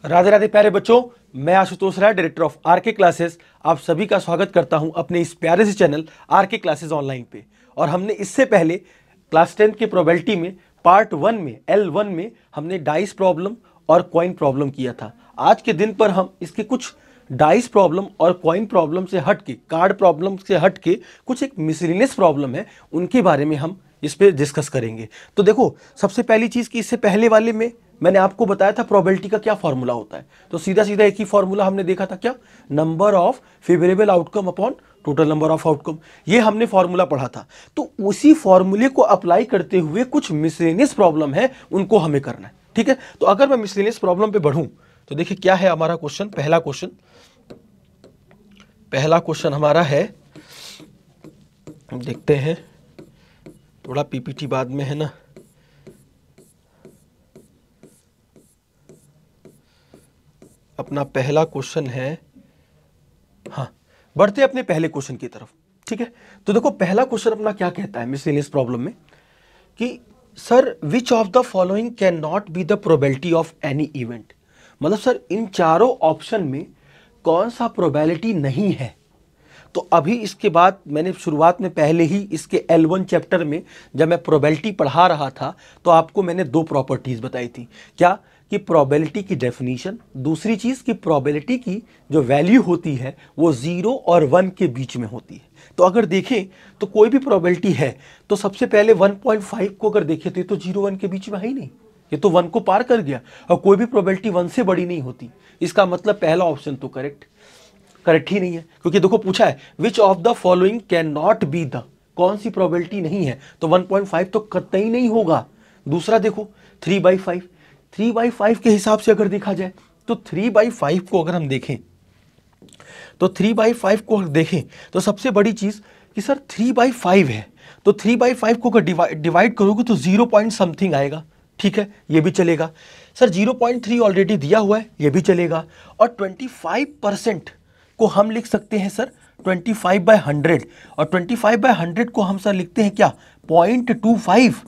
राधे राधे प्यारे बच्चों, मैं आशुतोष राय, डायरेक्टर ऑफ आरके क्लासेस, आप सभी का स्वागत करता हूं अपने इस प्यारे से चैनल आरके क्लासेस ऑनलाइन पे। और हमने इससे पहले क्लास 10 की प्रोबेबिलिटी में पार्ट 1 में L1 में हमने डाइस प्रॉब्लम और कॉइन प्रॉब्लम किया था। आज के दिन पर हम इसके कुछ डाइस प्रॉब्लम और कॉइन प्रॉब्लम से हट के, कार्ड प्रॉब्लम से हट के कुछ एक मिसलिनियस प्रॉब्लम है, उनके बारे में हम इस पे डिस्कस करेंगे। तो देखो, सबसे पहली चीज कि इससे पहले वाले में मैंने आपको बताया था प्रोबेबिलिटी का क्या फॉर्मूला होता है। तो सीधा सीधा एक ही फॉर्मूला हमने देखा था, क्या? Number of favourable outcome upon total number of outcome, ये हमने फॉर्मूला पढ़ा था। तो उसी फॉर्मूले को अप्लाई करते हुए कुछ मिसलेनियस प्रॉब्लम है, उनको हमें करना है। ठीक है, तो अगर मैं मिसलेनियस प्रॉब्लम पे बढ़ूं तो देखिए क्या है हमारा क्वेश्चन। पहला क्वेश्चन हमारा है, देखते हैं, थोड़ा पीपीटी बाद में है ना। अपना पहला क्वेश्चन है, हाँ, बढ़ते अपने पहले क्वेश्चन की तरफ। ठीक है, तो देखो पहला क्वेश्चन अपना क्या कहता है मिसलेनियस प्रॉब्लम में कि sir which of the following can not be the probability of any event. मतलब सर इन चारों ऑप्शन में कौन सा प्रोबेबिलिटी नहीं है। तो अभी इसके बाद मैंने शुरुआत में पहले ही इसके L1 चैप्टर में जब मैं प्रोबेबिलिटी पढ़ा रहा था तो आपको मैंने दो प्रॉपर्टीज बताई थी। क्या? कि प्रोबेबिलिटी की डेफिनेशन, दूसरी चीज कि प्रोबेबिलिटी की जो वैल्यू होती है वो 0 और 1 के बीच में होती है। तो अगर देखें तो कोई भी प्रोबेबिलिटी है तो सबसे पहले 1.5 को अगर देखें तो ये तो 0 1 के बीच में है ही नहीं, ये तो 1 को पार कर गया। और कोई भी प्रोबेबिलिटी 1 से बड़ी नहीं होती। इसका मतलब पहला ऑप्शन तो करेक्ट ही नहीं है, क्योंकि देखो पूछा है which of the following can not be the, कौन सी प्रोबेबिलिटी नहीं है, तो 1.5 तो कतई नहीं होगा। दूसरा देखो 3/5, 3/5 के हिसाब से अगर देखा जाए तो 3/5 को अगर हम देखें तो 3/5 को देखें तो सबसे बड़ी चीज कि सर 3/5 है, तो 3/5 को अगर डिवाइड करोगे तो 0 पॉइंट समथिंग आएगा। ठीक है, ये भी चलेगा। सर 0.3 ऑलरेडी दिया हुआ है, ये भी चलेगा। और 25% को हम लिख सकते हैं सर 25/100, और 25/100 को हम सर लिखते हैं क्या? 0.25।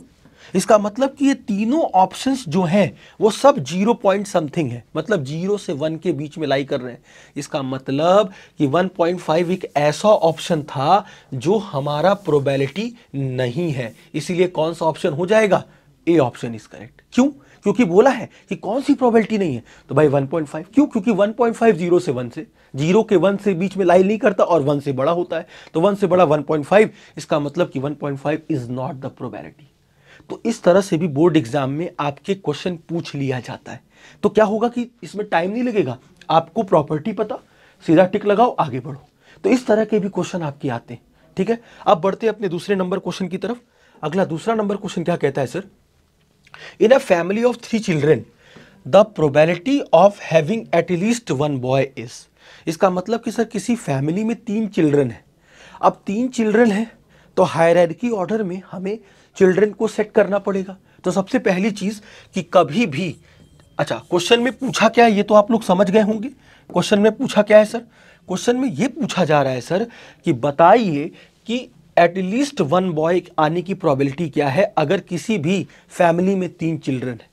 इसका मतलब कि ये तीनों ऑप्शंस जो हैं वो सब 0 पॉइंट समथिंग है, मतलब 0 से 1 के बीच में लाई कर रहे हैं। इसका मतलब कि 1.5 एक ऐसा ऑप्शन था जो हमारा प्रोबेबिलिटी नहीं है। इसीलिए कौन सा ऑप्शन हो जाएगा? A option is correct. क्यों? क्योंकि बोला है कि कौन सी प्रोबेबिलिटी नहीं है, तो भाई 1.5। क्यों? क्योंकि 1.5 0 से 1 से, 0 के 1 से बीच में लाई नहीं करता और 1 से बड़ा होता है, तो 1 से बड़ा 1.5। इसका मतलब कि 1.5 इज नॉट द प्रोबेबिलिटी। तो इस तरह से भी बोर्ड एग्जाम में आपके क्वेश्चन पूछ लिया जाता है। तो क्या होगा कि इसमें टाइम नहीं लगेगा, आपको प्रॉपर्टी पता, सीधा टिक लगाओ, आगे बढ़ो। तो इस तरह के भी क्वेश्चन आपके आते हैं। ठीक है, अब बढ़ते हैं अपने दूसरे नंबर क्वेश्चन की तरफ। अगला दूसरा नंबर क्वेश्चन क्या कहता है sir? In a family of 3 children, the probability of having at least one boy is। इसका मतलब कि सर किसी फैमिली में 3 चिल्ड्रन है। अब 3 चिल्ड्रन है तो हायरार्की ऑर्डर में हमें चिल्ड्रन को सेट करना पड़ेगा। तो सबसे पहली चीज कि कभी भी, अच्छा क्वेश्चन में पूछा क्या है ये तो आप लोग समझ गए होंगे। क्वेश्चन में पूछा क्या है सर? क्वेश्चन में ये पूछा जा रहा है सर कि बताइए कि एटलीस्ट 1 बॉय आने की प्रोबेबिलिटी क्या है अगर किसी भी फैमिली में 3 चिल्ड्रन है।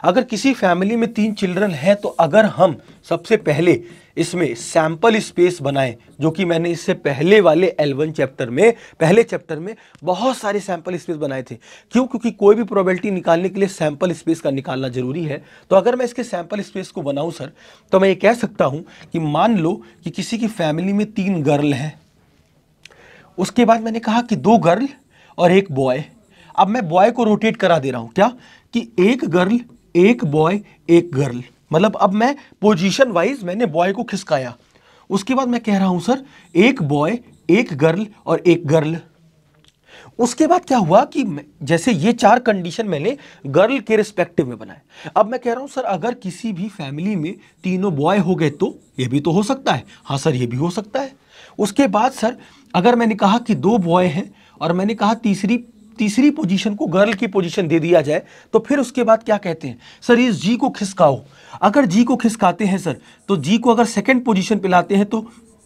अगर किसी फैमिली में 3 चिल्ड्रन है तो अगर हम सबसे पहले इसमें सैंपल स्पेस बनाएं, जो कि मैंने इससे पहले वाले L1 चैप्टर में, पहले चैप्टर में बहुत सारे सैंपल स्पेस बनाए थे। क्यों? क्योंकि कोई भी प्रोबेबिलिटी निकालने के लिए सैंपल स्पेस का निकालना जरूरी है। तो अगर मैं इसके सैंपल स्पेस को बनाऊं सर, तो मैं ये कह सकता हूं कि मान लो कि किसी की फैमिली में 3 गर्ल हैं, उसके बाद मैंने कहा कि 2 गर्ल और 1 बॉय। अब मैं बॉय को रोटेट करा दे रहा हूं, क्या कि 1 गर्ल 1 बॉय 1 गर्ल, मतलब अब मैं पोजीशन वाइज मैंने बॉय को खिसकाया। उसके बाद मैं कह रहा हूं सर 1 बॉय 1 गर्ल और 1 गर्ल। उसके बाद क्या हुआ कि जैसे ये 4 कंडीशन मैंने गर्ल के रिस्पेक्टिव में बनाए। अब मैं कह रहा हूं सर अगर किसी भी फैमिली में तीनों बॉय हो गए तो ये भी तो हो सकता है। हाँ सर ये भी हो सकता है। उसके बाद सर अगर मैंने कहा कि 2 बॉय हैं और मैंने कहा तीसरी पोजीशन को गर्ल की पोजीशन दे दिया जाए, तो फिर उसके बाद क्या कहते हैं सर, इस जी को खिसकाओ। अगर जी को खिसकाते हैं सर तो जी को अगर सेकंड पोजीशन पे लाते हैं तो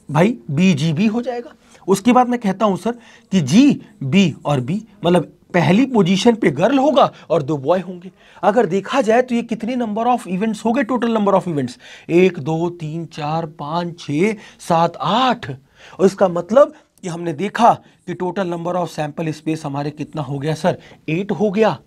भाई बी जी बी हो जाएगा। उसके बाद मैं कहता हूं सर कि जी बी और बी, मतलब पहली पोजीशन पे गर्ल होगा और 2 बॉय होंगे। अगर देखा जाए तो ये कितने नंबर ऑफ इवेंट्स हो गए, टोटल नंबर ऑफ इवेंट्स 1 2 3 4 5 6 7 8। और इसका मतलब कि हमने देखा कि total number of sample space हमारे कितना हो गया सर, 8 हो गया।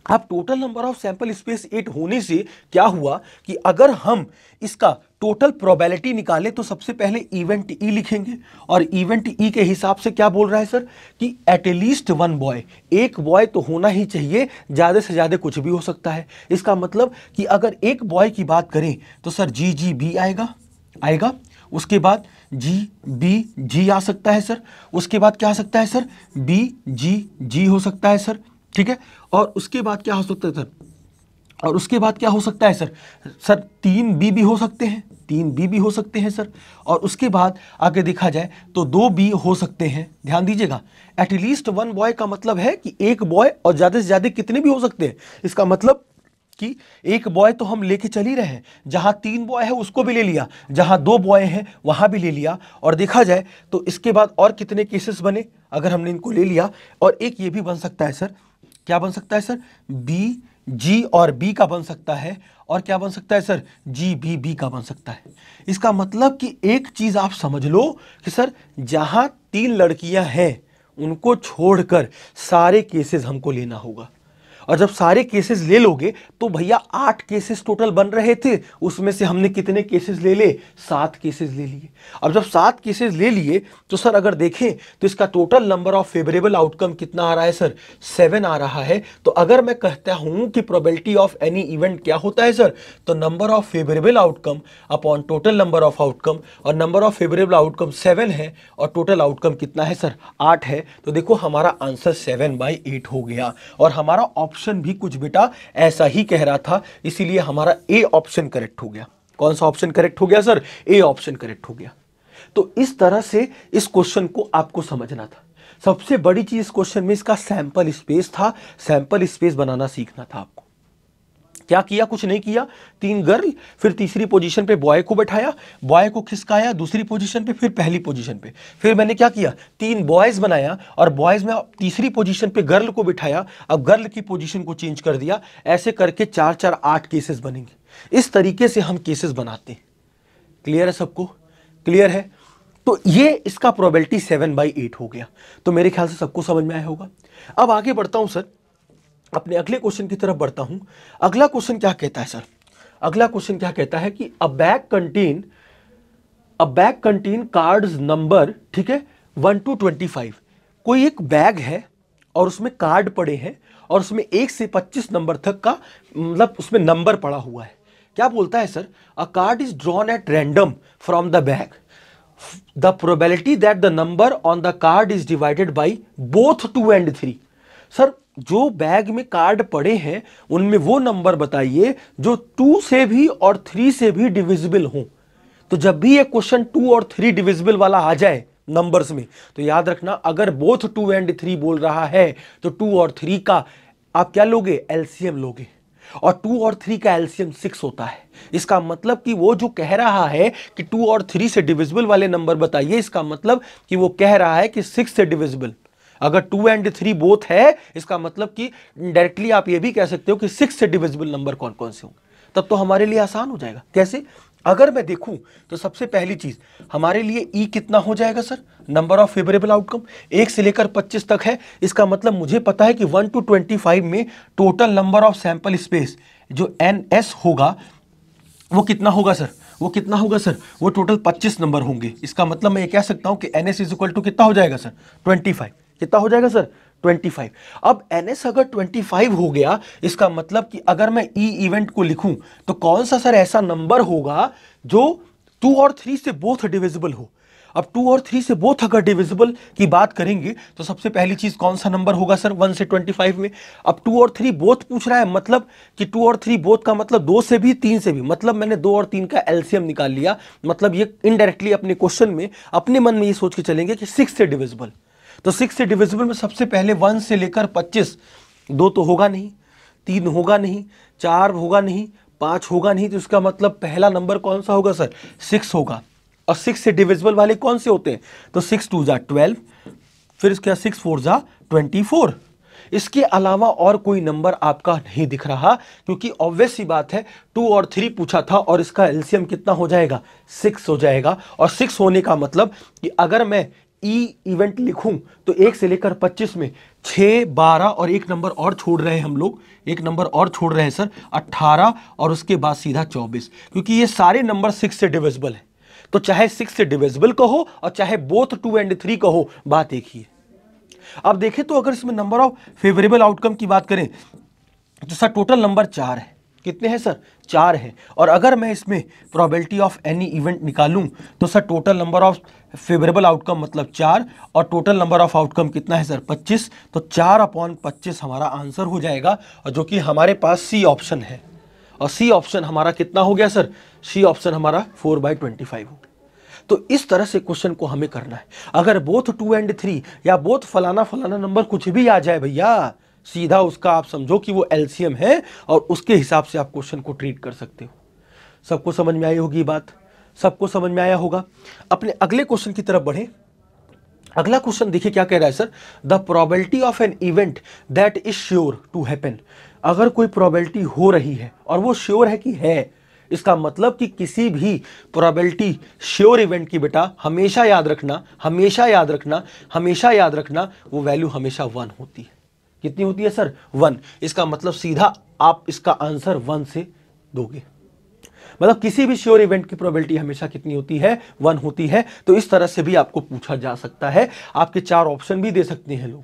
अब total number of sample space 8 होने से क्या हुआ कि अगर हम इसका टोटल प्रोबेबिलिटी निकालें तो सबसे पहले इवेंट ई लिखेंगे, और इवेंट ई के हिसाब से क्या बोल रहा है सर कि एटलीस्ट 1 बॉय, एक बॉय तो होना ही चाहिए, ज़्यादा से ज़्यादा कुछ भी हो सकता है। इसका मतलब कि अगर एक बॉय की बात करें तो सर जी जी बी आएगा, उसके बाद जी बी जी आ सकता है सर, उसके बाद क्या आ सकता है सर, बी जी जी हो सकता है सर, ठीक है। और उसके बाद क्या हो सकता है सर, और उसके बाद क्या हो सकता है सर, 3 बी भी हो सकते हैं, 3 बी भी हो सकते हैं सर। और उसके बाद आगे देखा जाए तो 2 बी हो सकते हैं। ध्यान दीजिएगा, एटलीस्ट 1 बॉय का मतलब है कि एक बॉय, और ज़्यादा से ज़्यादा कितने भी हो सकते हैं। इसका मतलब कि एक बॉय तो हम लेके चल ही रहे हैं, जहां 3 बॉय है उसको भी ले लिया, जहां 2 बॉय हैं वहां भी ले लिया। और देखा जाए तो इसके बाद और कितने केसेस बने अगर हमने इनको ले लिया। और एक ये भी बन सकता है सर, क्या बन सकता है सर, बी जी और बी का बन सकता है, और क्या बन सकता है सर, जी बी बी का बन सकता है। इसका मतलब कि एक चीज आप समझ लो कि सर जहां 3 लड़कियां हैं उनको छोड़कर सारे केसेस हमको लेना होगा। और जब सारे केसेस ले लोगे तो भैया 8 केसेस टोटल बन रहे थे, उसमें से हमने कितने केसेस ले ले, 7 केसेस ले लिए। अब जब 7 केसेस ले लिए तो सर अगर देखें तो इसका total number of favourable outcome कितना आ रहा है सर, 7 आ रहा है। तो अगर मैं कहता हूं कि प्रोबेबिलिटी ऑफ एनी इवेंट क्या होता है सर, तो number of favourable outcome upon total number of outcome, और नंबर ऑफ फेवरेबल आउटकम 7 है और टोटल आउटकम कितना है सर, 8 है। तो देखो हमारा आंसर 7/8 हो गया। और हमारा ऑप्शन भी कुछ बेटा ऐसा ही कह रहा था, इसीलिए हमारा ए ऑप्शन करेक्ट हो गया। कौन सा ऑप्शन करेक्ट हो गया सर, ए ऑप्शन करेक्ट हो गया। तो इस तरह से इस क्वेश्चन को आपको समझना था। सबसे बड़ी चीज इस क्वेश्चन में इसका सैंपल स्पेस था, सैंपल स्पेस बनाना सीखना था आपको। क्या किया, कुछ नहीं किया, 3 गर्ल, फिर तीसरी पोजीशन पे बॉय को बैठाया, बॉय को खिसकाया दूसरी पोजीशन पे, फिर पहली पोजीशन पे, फिर मैंने क्या किया, 3 बॉयज बनाया और बॉयज में तीसरी पोजीशन पे गर्ल को बिठाया, अब गर्ल की पोजीशन को चेंज कर दिया। ऐसे करके 4 4 8 केसेस बनेंगे। इस तरीके से हम केसेस बनाते हैं। क्लियर है सबको, क्लियर है। तो ये इसका प्रोबेबिलिटी 7/8 हो गया। तो मेरे ख्याल से सबको समझ में आया होगा। अब आगे बढ़ता हूं सर, अपने अगले क्वेश्चन की तरफ बढ़ता हूं। अगला क्वेश्चन क्या कहता है सर, अगला क्वेश्चन क्या कहता है कि अ बैग कंटेन कार्ड्स नंबर, ठीक है, 1 to 25। कोई एक बैग है और उसमें कार्ड पड़े हैं और उसमें 1 से 25 नंबर तक का मतलब उसमें नंबर पड़ा हुआ है। क्या बोलता है sir, a card is drawn at random from the bag, the probability that the number on the card is divided by both 2 and 3। Sir जो बैग में कार्ड पड़े हैं उनमें वो नंबर बताइए जो 2 से भी और 3 से भी डिविजिबल हो। तो जब भी ये क्वेश्चन 2 और 3 डिविजिबल वाला आ जाए नंबर्स में, तो याद रखना अगर बोथ 2 and 3 बोल रहा है तो 2 और 3 का आप क्या लोगे, एलसीएम लोगे। और 2 और 3 का एलसीएम 6 होता है। इसका मतलब कि वो जो कह रहा है कि 2 और 3 से डिविजिबल वाले नंबर बताइए, इसका मतलब कि वो कह रहा है कि 6 से डिविजिबल। अगर 2 and 3 बोथ है, इसका मतलब कि डायरेक्टली आप ये भी कह सकते हो कि 6 से डिविजिबल नंबर कौन कौन से होंगे। तब तो हमारे लिए आसान हो जाएगा। कैसे, अगर मैं देखूं तो सबसे पहली चीज हमारे लिए ई कितना हो जाएगा sir, number of favourable outcome 1 से लेकर 25 तक है। इसका मतलब मुझे पता है कि 1 to 25 में total number of sample space जो NS होगा वो कितना होगा सर, वो कितना होगा सर, वो टोटल 25 नंबर होंगे। इसका मतलब मैं ये कह सकता हूं कि NS इज इक्वल टू कितना हो जाएगा सर, 25। कितना हो जाएगा सर, 25। अब NS अगर 25 हो गया, इसका मतलब कि अगर मैं ई इवेंट को लिखूं तो कौन सा सर ऐसा नंबर होगा जो 2 और 3 से बोथ डिविजिबल हो। अब 2 और 3 से बोथ अगर डिविजिबल की बात करेंगे तो सबसे पहली चीज कौन सा नंबर होगा सर, 1 से 25 में। अब 2 और 3 बोथ पूछ रहा है, मतलब कि 2 और 3 बोथ का मतलब 2 से भी 3 से भी, मतलब मैंने 2 और 3 का एलसीएम निकाल लिया। मतलब ये इनडायरेक्टली अपने क्वेश्चन में अपने मन में ये सोच के चलेंगे कि 6 से डिविजिबल। तो 6 से डिविजिबल में सबसे पहले 1 से लेकर 25, 2 तो होगा नहीं, 3 होगा नहीं, 4 होगा नहीं, 5 होगा नहीं। तो इसका मतलब पहला नंबर कौन सा होगा सर, 6 होगा। और 6 से डिविजिबल वाले कौन से होते हैं, तो 6 2 जा 12, फिर इसके 6 4 जा 24, इसके अलावा और कोई नंबर आपका नहीं दिख रहा, क्योंकि ऑब्वियस सी बात है 2 और 3 पूछा था और इसका एलसीएम कितना हो जाएगा, 6 हो जाएगा। और 6 होने का मतलब कि अगर मैं ई इवेंट लिखूं तो 1 से लेकर 25 में 6, 12 और एक नंबर और छोड़ रहे हैं हम लोग, एक नंबर और छोड़ रहे हैं सर 18 और उसके बाद सीधा 24, क्योंकि ये सारे नंबर 6 से डिविजिबल है। तो चाहे 6 से डिविजिबल कहो और चाहे बोथ 2 एंड 3 कहो, बात एक ही है। अब देखें तो अगर इसमें नंबर ऑफ फेवरेबल आउटकम की बात करें तो सर टोटल नंबर 4 है। कितने हैं सर, 4 है। और अगर मैं इसमें प्रोबेबिलिटी ऑफ एनी इवेंट निकालूं तो sir total number of favourable outcome मतलब 4 और टोटल नंबर ऑफ आउटकम कितना है सर, 25। तो 4/25 हमारा आंसर हो जाएगा, और जो कि हमारे पास सी ऑप्शन है। और सी ऑप्शन हमारा कितना हो गया सर, सी ऑप्शन हमारा 4/25 हो गया। तो इस तरह से क्वेश्चन को हमें करना है। अगर बोथ 2 एंड 3 या बोथ फलाना फलाना नंबर कुछ भी आ जाए भैया, सीधा उसका आप समझो कि वो एलसीएम है और उसके हिसाब से आप क्वेश्चन को ट्रीट कर सकते हो। सबको समझ में आई होगी बात, सबको समझ में आया होगा। अपने अगले क्वेश्चन की तरफ बढ़े। अगला क्वेश्चन देखिए क्या कह रहा है sir, the probability of an event that is sure to happen. अगर कोई प्रोबेबिलिटी हो रही है और वो श्योर है कि है, इसका मतलब कि किसी भी प्रोबेबिलिटी श्योर इवेंट की बेटा हमेशा याद रखना, हमेशा याद रखना, हमेशा याद रखना, वो वैल्यू हमेशा 1 होती है। कितनी होती है सर, 1। इसका मतलब सीधा आप इसका आंसर 1 से दोगे। मतलब किसी भी श्योर इवेंट की प्रोबेबिलिटी हमेशा कितनी होती है, 1 होती है। तो इस तरह से भी आपको पूछा जा सकता है, आपके 4 ऑप्शन भी दे सकते हैं लोग।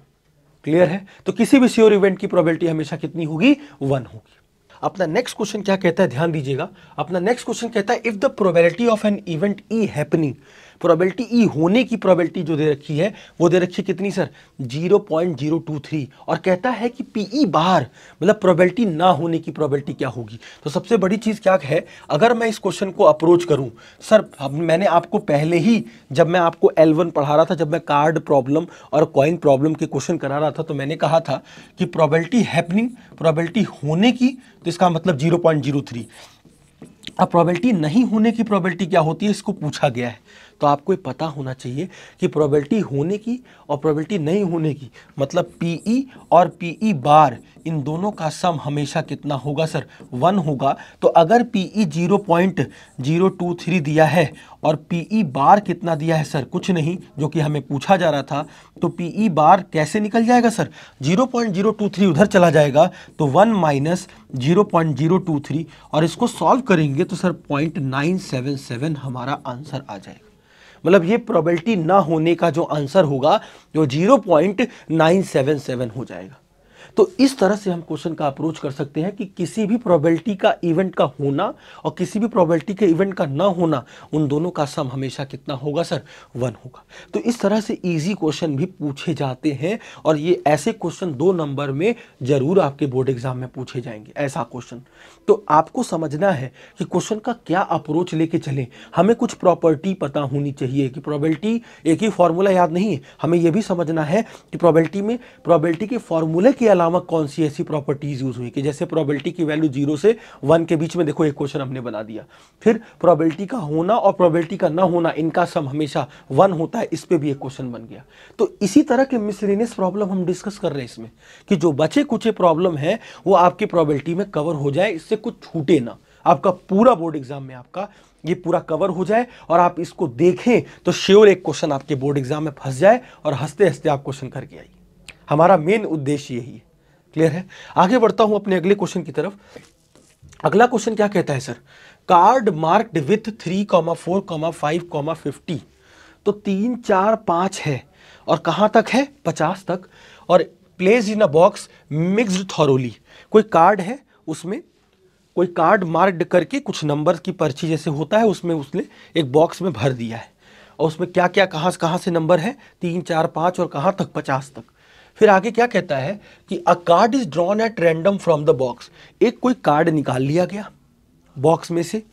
क्लियर है? तो किसी भी श्योर इवेंट की प्रोबेबिलिटी हमेशा कितनी होगी, 1 होगी। अपना नेक्स्ट क्वेश्चन क्या कहता है, ध्यान दीजिएगा। अपना नेक्स्ट क्वेश्चन कहता है if the probability of an event E happening, probability E होने की प्रोबेबिलिटी जो दे रखी है वो दे रखी है कितनी सर, 0.023। और कहता है कि पीई बार मतलब प्रोबेबिलिटी ना होने की प्रोबेबिलिटी क्या होगी। तो सबसे बड़ी चीज क्या है, अगर मैं इस क्वेश्चन को अप्रोच करूं सर, मैंने आपको पहले ही जब मैं आपको L1 पढ़ा रहा था, जब मैं कार्ड प्रॉब्लम और कॉइन प्रॉब्लम के क्वेश्चन करा रहा था, तो मैंने कहा था कि प्रोबेबिलिटी हैपनिंग, प्रोबेबिलिटी होने की, तो इसका मतलब 0.03। अब प्रोबेबिलिटी नहीं होने की प्रोबेबिलिटी क्या होती है, इसको पूछा गया है। तो आपको ये पता होना चाहिए कि प्रोबेबिलिटी होने की और प्रोबेबिलिटी नहीं होने की मतलब पीई और पीई बार, इन दोनों का सम हमेशा कितना होगा सर, 1 होगा। तो अगर पीई 0.023 दिया है और पीई बार कितना दिया है सर, कुछ नहीं, जो कि हमें पूछा जा रहा था, तो पीई बार कैसे निकल जाएगा सर, 0.023 उधर चला जाएगा, तो 1 माइनस 0.023 और इसको सॉल्व करेंगे तो सर 0.977 हमारा आंसर आ जाएगा। मतलब ये प्रोबेबिलिटी ना होने का जो आंसर होगा वो 0.977 हो जाएगा। तो इस तरह से हम क्वेश्चन का अप्रोच कर सकते हैं कि किसी भी प्रोबेबिलिटी का इवेंट का होना और किसी भी प्रोबेबिलिटी के इवेंट का ना होना, उन दोनों का सम हमेशा कितना होगा सर, 1 होगा। तो इस तरह से इजी क्वेश्चन भी पूछे जाते हैं और ये ऐसे क्वेश्चन 2 नंबर में जरूर आपके बोर्ड एग्जाम में पूछे जाएंगे, ऐसा क्वेश्चन। तो आपको समझना है कि क्वेश्चन का क्या अप्रोच लेके चलें। हमें कुछ प्रॉपर्टी पता होनी चाहिए कि प्रोबेबिलिटी एक ही फॉर्मूला याद नहीं है, हमें यह भी समझना है कि प्रोबेबिलिटी में प्रोबेबिलिटी के फॉर्मूले के अलावा कौन सी ऐसी प्रॉपर्टीज यूज हुई कि जैसे प्रोबेबिलिटी की वैल्यू 0 से 1 के बीच में, देखो एक क्वेश्चन हमने बना दिया। फिर प्रोबेबिलिटी का होना और प्रोबेबिलिटी का ना होना, इनका सम हमेशा 1 होता है, इस पे भी एक क्वेश्चन बन गया। तो इसी तरह के मिसलेनियस प्रॉब्लम हम डिस्कस कर रहे हैं इसमें, कि जो बचे कुछ प्रॉब्लम है वो आपकी प्रोबेबिलिटी में कवर हो जाए, इससे कुछ छूटे ना, आपका पूरा बोर्ड एग्जाम में आपका ये पूरा कवर हो जाए और आप इसको देखें तो श्योर एक क्वेश्चन आपके बोर्ड एग्जाम में फंस जाए और हंसते हंसते आप क्वेश्चन करके आइए। हमारा मेन उद्देश्य यही है। क्लियर है? आगे बढ़ता हूं अपने अगले क्वेश्चन की तरफ। अगला क्वेश्चन क्या कहता है सर, कार्ड मार्क्ड विथ 3, 4, 5, 50। तो 3, 4, 5 है और कहां तक है, 50 तक। और place in a box mixed thoroughly, कोई कार्ड है, उसमें कोई कार्ड मार्क्ड करके कुछ नंबर की पर्ची जैसे होता है, उसमें उसने एक बॉक्स में भर दिया है और उसमें क्या क्या कहां से नंबर है, 3, 4, 5 और कहां तक, 50 तक। फिर आगे क्या कहता है कि अ card is drawn at random from the box, एक कोई कार्ड निकाल लिया गया बॉक्स में से,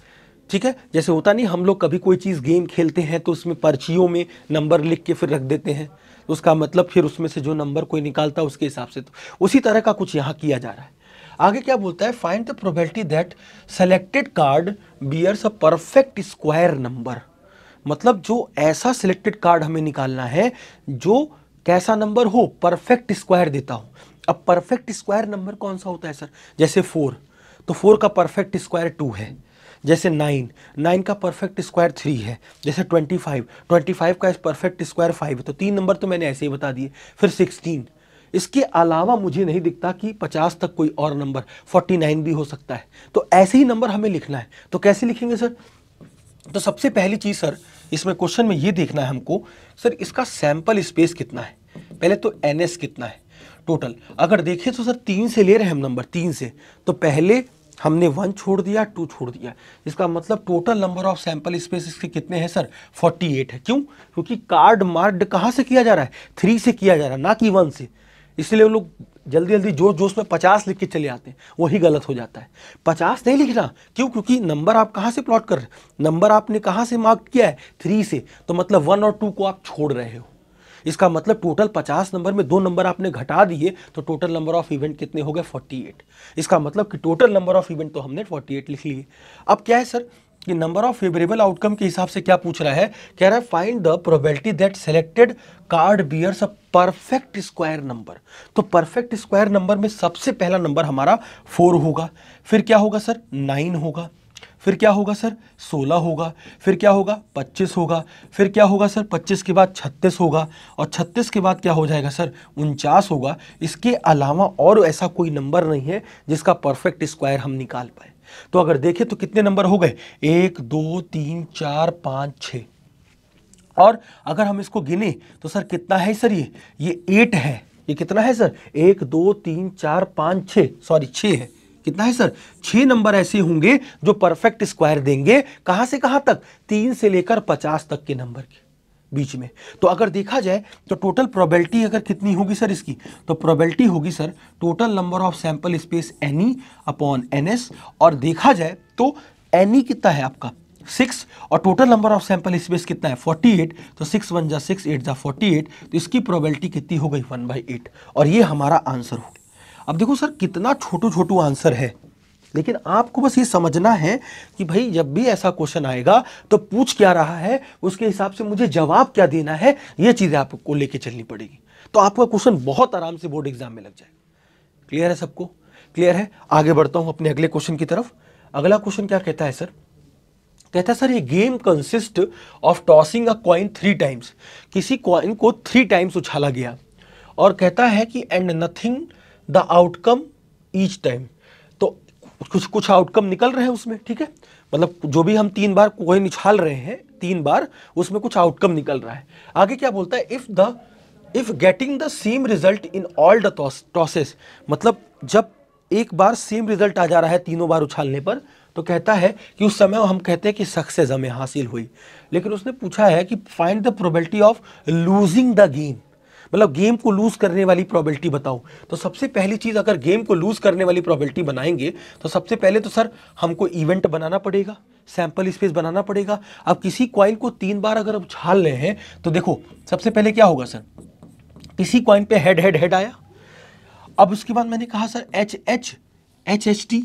ठीक है। जैसे होता नहीं, हम लोग कभी कोई चीज़ गेम खेलते हैं तो उसमें पर्चियों में नंबर लिख के फिर रख देते हैं, तो उसका मतलब फिर उसमें से जो नंबर कोई निकालता है उसके हिसाब से, तो उसी तरह का कुछ यहाँ किया जा रहा है। आगे क्या बोलता है, find the probability that selected card bears a perfect square number. मतलब जो ऐसा सिलेक्टेड कार्ड हमें निकालना है जो कैसा नंबर हो, परफेक्ट स्क्वायर देता हो। अब परफेक्ट स्क्वायर नंबर कौन सा होता है सर? जैसे 4, तो 4 का परफेक्ट स्क्वायर 2 है। जैसे 9 का परफेक्ट स्क्वायर 3 है। जैसे 25 का परफेक्ट स्क्वायर 5 है। तो 3 नंबर तो मैंने ऐसे ही बता दिए। फिर 16, इसके अलावा मुझे नहीं दिखता कि 50 तक कोई और नंबर, 49 भी हो सकता है। तो ऐसे ही नंबर हमें लिखना है। तो कैसे लिखेंगे सर? तो सबसे पहली चीज सर इसमें क्वेश्चन में ये देखना है हमको, सर इसका सैंपल स्पेस कितना है। पहले तो NS कितना है टोटल। अगर देखें तो सर 3 से ले रहे हैं हम नंबर, 3 से, तो पहले हमने 1 छोड़ दिया, 2 छोड़ दिया। इसका मतलब total number of sample space इसके कितने हैं सर? 48 है। क्यों? क्योंकि कार्ड मार्क्ड कहाँ से किया जा रहा है? 3 से किया जा रहा है, ना कि 1 से। इसलिए वो लोग जल्दी जल्दी जोश जोश में 50 लिख के चले आते हैं, वही गलत हो जाता है। 50 नहीं लिखना। क्यों? क्योंकि नंबर आप कहाँ से प्लॉट कर रहे हैं? नंबर आपने कहाँ से मार्क किया है? 3 से। तो मतलब 1 और 2 को आप छोड़ रहे हो। इसका मतलब टोटल 50 नंबर में 2 नंबर आपने घटा दिए, तो टोटल नंबर ऑफ इवेंट कितने हो गए? 48। इसका मतलब कि टोटल नंबर ऑफ इवेंट तो हमने 48 लिख लिए। अब क्या है सर कि नंबर ऑफ फेवरेबल आउटकम के हिसाब से क्या पूछ रहा है? कह रहा है find the probability that selected card bears a perfect square number. तो परफेक्ट स्क्वायर नंबर में सबसे पहला नंबर हमारा 4 होगा। फिर क्या होगा सर? 9 होगा। फिर क्या होगा सर? 16 होगा। फिर क्या होगा? 25 होगा। फिर क्या होगा सर? 25 के बाद 36 होगा। और 36 के बाद क्या हो जाएगा सर? 49 होगा। इसके अलावा और ऐसा कोई नंबर नहीं है जिसका परफेक्ट स्क्वायर हम निकाल पाए। तो अगर देखें तो कितने नंबर हो गए? 1 2 3 4 5 6। और अगर हम इसको गिने तो सर कितना है सर? ये 8 है। ये कितना है सर? 1 2 3 4 5 6, सॉरी 6 है। कितना है सर? 6 नंबर ऐसे होंगे जो परफेक्ट स्क्वायर देंगे। कहां से कहां तक? 3 से लेकर 50 तक के नंबर के बीच में। तो अगर देखा जाए तो टोटल प्रोबेबिलिटी अगर कितनी होगी सर इसकी, तो प्रोबेबिलिटी होगी sir total number of sample space NE upon NS। और देखा जाए तो NE कितना है आपका? 6, और total number of sample space कितना है? 48। तो 6 1 जा 6, 8 जा 48। तो इसकी प्रोबेबिलिटी कितनी हो गई? 1/8। और ये हमारा आंसर हो गया। अब देखो सर कितना छोटू छोटू आंसर है, लेकिन आपको बस ये समझना है कि भाई जब भी ऐसा क्वेश्चन आएगा तो पूछ क्या रहा है, उसके हिसाब से मुझे जवाब क्या देना है, ये चीजें आपको लेके चलनी पड़ेगी। तो आपका क्वेश्चन बहुत आराम से बोर्ड एग्जाम में लग जाएगा। क्लियर है सबको? क्लियर है? आगे बढ़ता हूं अपने अगले क्वेश्चन की तरफ। अगला क्वेश्चन क्या कहता है सर? कहता है सर ये game consist of tossing a coin 3 times. किसी कॉइन को 3 टाइम्स उछाला गया और कहता है कि and nothing the outcome each time. तो कुछ कुछ आउटकम निकल रहे हैं उसमें, ठीक है। मतलब जो भी हम 3 बार कॉइन उछाल रहे हैं, 3 बार, उसमें कुछ आउटकम निकल रहा है। आगे क्या बोलता है? If getting the same result in all the tosses. मतलब जब एक बार सेम रिजल्ट आ जा रहा है तीनों बार उछालने पर, तो कहता है कि उस समय हम कहते हैं कि सक्सेस हमें हासिल हुई। लेकिन उसने पूछा है कि find the probability of losing the game. मतलब गेम को लूज करने वाली प्रोबेबिलिटी बताओ। तो सबसे पहली चीज, अगर गेम को लूज करने वाली प्रोबेबिलिटी बनाएंगे तो सबसे पहले तो सर हमको इवेंट बनाना पड़ेगा, सैंपल स्पेस बनाना पड़ेगा। अब किसी कॉइन को 3 बार अगर उछाल रहे हैं तो देखो सबसे पहले क्या होगा सर? किसी कॉइन पे हेड हेड हेड आया। अब उसके बाद मैंने कहा सर HH T।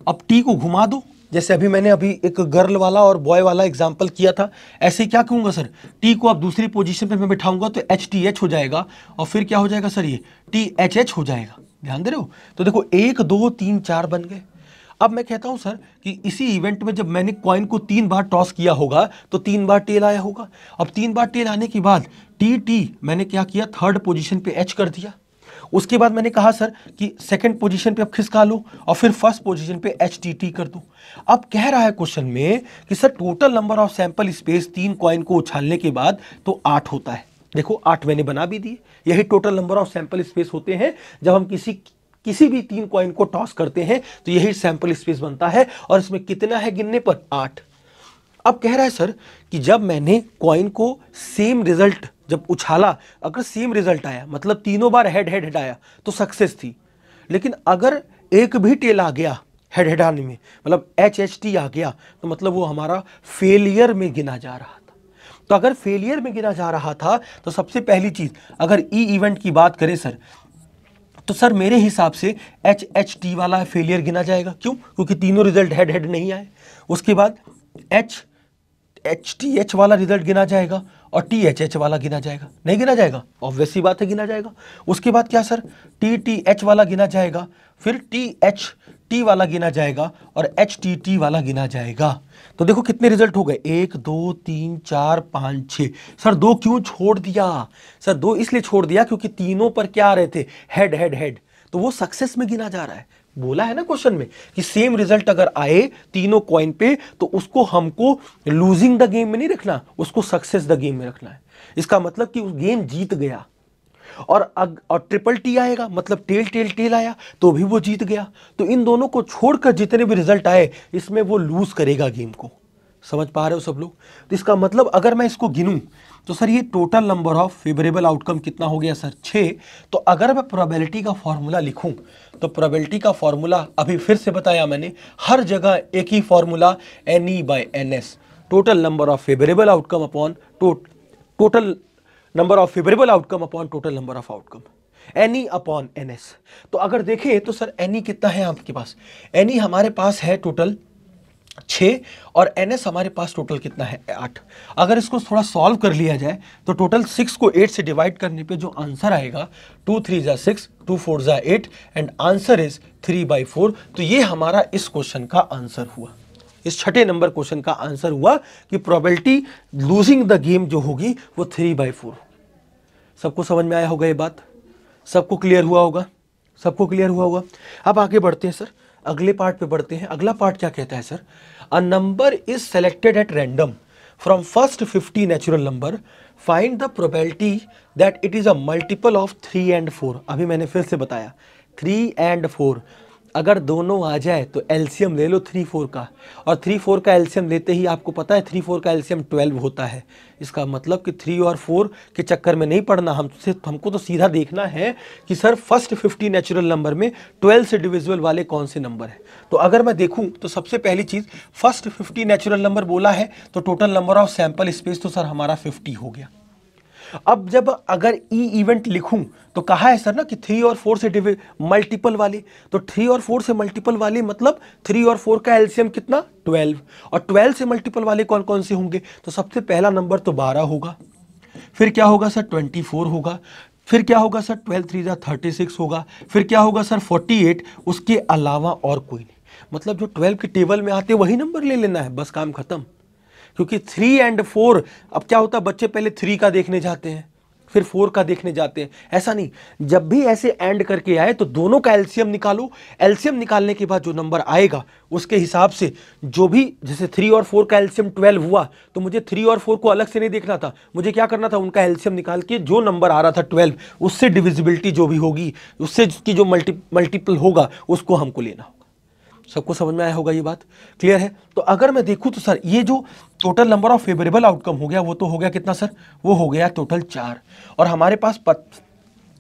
अब T को घुमा दो, जैसे अभी मैंने एक गर्ल वाला और बॉय वाला एग्जांपल किया था। ऐसे क्या कहूंगा सर? T को अब दूसरी पोजीशन पे मैं बिठाऊंगा तो HTH हो जाएगा, और फिर क्या हो जाएगा सर? ये THH हो जाएगा। ध्यान दे रहे हो? तो देखो 1 2 3 4 बन गए। अब मैं कहता हूं सर कि इसी इवेंट में जब मैंने कॉइन को 3 बार टॉस किया होगा तो 3 बार टेल आया होगा। अब 3 बार टेल आने के बाद TT मैंने क्या किया? थर्ड पोजीशन पे H कर दिया। उसके बाद मैंने कहा सर कि सेकंड पोजीशन पे अब खिसका लो, और फिर फर्स्ट पोजीशन पे HTT कर दो। अब कह रहा है क्वेश्चन में कि sir total number of sample space 3 coin को उछालने के बाद तो 8 होता है। देखो 8 मैंने बना भी दिए। यही total number of sample space होते हैं जब हम किसी भी 3 कॉइन को टॉस करते हैं, तो यही सैंपल स्पेस बनता है। और इसमें कितना है गिनने पर? 8। अब कह रहा है सर कि जब मैंने कॉइन को सेम रिजल्ट जब उछाला, अगर सेम रिजल्ट आया, मतलब तीनों बार हेड हेड हेड आया, तो सक्सेस थी। लेकिन अगर एक भी टेल आ गया हेड हेड आने में, मतलब HHT आ गया, तो मतलब वो हमारा फेलियर में गिना जा रहा था। तो अगर फेलियर में गिना जा रहा था तो सबसे पहली चीज, अगर इवेंट की बात करें सर, तो सर मेरे हिसाब से HHT वाला फेलियर गिना जाएगा। क्यों? क्योंकि तीनों रिजल्ट हेड हेड नहीं आए। उसके बाद HTH वाला रिजल्ट गिना जाएगा और THH वाला गिना जाएगा? नहीं गिना जाएगा, ऑब्वियस सी बात है गिना जाएगा। उसके बाद क्या सर, TTH वाला गिना जाएगा, फिर THT वाला गिना जाएगा और HTT वाला गिना जाएगा। तो देखो कितने रिजल्ट हो गए, 1 2 3 4 5 6। सर 2 क्यों छोड़ दिया? सर 2 इसलिए छोड़ दिया क्योंकि तीनों पर क्या आ रहे थे, हेड हेड हेड, तो वो सक्सेस में गिना जा रहा है। बोला है ना क्वेश्चन में कि सेम रिजल्ट अगर आए तीनों कॉइन पे तो उसको हमको लूजिंग द गेम में नहीं रखना, उसको सक्सेस द गेम में रखना है। इसका मतलब कि उस गेम जीत गया। और ट्रिपल टी आएगा मतलब टेल टेल टेल आया तो भी वो जीत गया। तो इन दोनों को छोड़कर जितने भी रिजल्ट आए इसमें वो लूज करेगा गेम को। समझ पा रहे हो सब लोग? तो इसका मतलब अगर मैं इसको गिनूं तो सर ये total number of favourable outcome कितना हो गया सर, 6। तो अगर मैं प्रोबेबिलिटी का फॉर्मूला लिखूं तो प्रोबेबिलिटी का फॉर्मूला अभी फिर से बताया मैंने, हर जगह एक ही formula, NE/NS, total number of favourable outcome upon total number of favourable outcome upon total number of outcome, NE/NS। तो अगर देखें तो सर NE कितना है आपके पास, NE हमारे पास है टोटल 6 और NS हमारे पास टोटल कितना है 8। अगर इसको थोड़ा सॉल्व कर लिया जाए तो टोटल 6 को 8 से डिवाइड करने पे जो आंसर आएगा 2 3 जा 6, 2 4 जा 8 एंड आंसर इज 3/4। तो ये हमारा इस क्वेश्चन का आंसर हुआ, इस छठे नंबर क्वेश्चन का आंसर हुआ कि प्रोबेबिलिटी लूजिंग द गेम जो होगी वो 3/4। सबको समझ में आया होगा ये बात? सबको क्लियर हुआ होगा? सबको क्लियर हुआ होगा? अब आगे बढ़ते हैं सर, अगले पार्ट पे बढ़ते हैं। अगला पार्ट क्या कहता है sir, a number is selected at random from first 50 natural number, find the probability that it is a multiple of 3 and 4। अभी मैंने फिर से बताया 3 and 4 अगर दोनों आ जाए तो एलसीएम ले लो 3 4 का, और 3 4 का एलसीएम लेते ही आपको पता है 3 4 का एलसीएम 12 होता है। इसका मतलब कि 3 और 4 के चक्कर में नहीं पड़ना, हमको तो सीधा देखना है कि सर फर्स्ट 50 नेचुरल नंबर में 12 से डिविजिबल वाले कौन से नंबर है। तो अगर मैं देखूं तो सबसे पहली चीज फर्स्ट 50 नेचुरल नंबर बोला है तो total number of sample space तो सर हमारा 50 हो गया। अब जब अगर ई इवेंट लिखूं तो कहा है सर ना कि 3 और 4 से मल्टीपल वाले, तो 3 और 4 से मल्टीपल वाले मतलब 3 और 4 का एलसीएम कितना 12, और 12 से मल्टीपल वाले कौन कौन से होंगे, तो सबसे पहला नंबर तो 12 होगा, फिर क्या होगा सर 24 होगा, फिर क्या होगा सर 12 3 जा 36 होगा, फिर क्या होगा सर 48, उसके अलावा और कोई नहीं। मतलब जो 12 के टेबल में आते वही नंबर ले लेना है, बस काम खत्म। क्योंकि 3 and 4 अब क्या होता है, बच्चे पहले 3 का देखने जाते हैं फिर 4 का देखने जाते हैं, ऐसा नहीं। जब भी ऐसे एंड करके आए तो दोनों का एलसीएम निकालो, एलसीएम निकालने के बाद जो नंबर आएगा उसके हिसाब से जो भी, जैसे 3 और 4 का एलसीएम 12 हुआ तो मुझे 3 और 4 को अलग से नहीं देखना था, मुझे क्या करना था, उनका एलसीएम निकाल के जो नंबर आ रहा था 12 उससे डिविजिबिलिटी जो भी होगी उससे की जो मल्टीपल होगा उसको हमको लेना होगा। सबको समझ में आया होगा ये बात? क्लियर है? तो अगर मैं देखूं तो सर ये जो total number of favourable outcome हो गया वो तो हो गया कितना सर, वो हो गया टोटल 4, और हमारे पास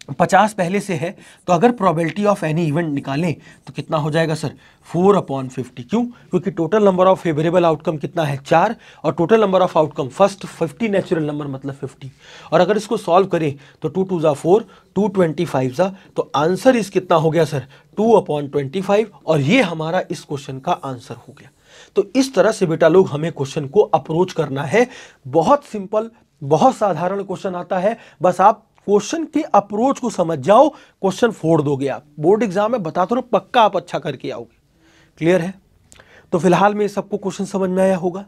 50 पहले से है। तो अगर प्रोबेबिलिटी ऑफ एनी इवेंट निकालें तो कितना हो जाएगा सर 4/50। क्यों? क्योंकि total number of favourable outcome कितना है 4, और total number of outcome first 50 natural number मतलब 50। और अगर इसको सॉल्व करें तो 2 2 जा 4, 2 25 जा, तो आंसर इस कितना हो गया सर 2/25, और ये हमारा इस क्वेश्चन का आंसर हो गया। तो इस तरह से बेटा लोग हमें क्वेश्चन को अप्रोच करना है। बहुत सिंपल, बहुत साधारण क्वेश्चन आता है, बस आप क्वेश्चन के अप्रोच को समझ जाओ, क्वेश्चन फोड़ दोगे आप। बोर्ड एग्जाम में बता तो पक्का आप अच्छा करके आओगे। क्लियर है? तो फिलहाल में सबको क्वेश्चन समझ में आया होगा।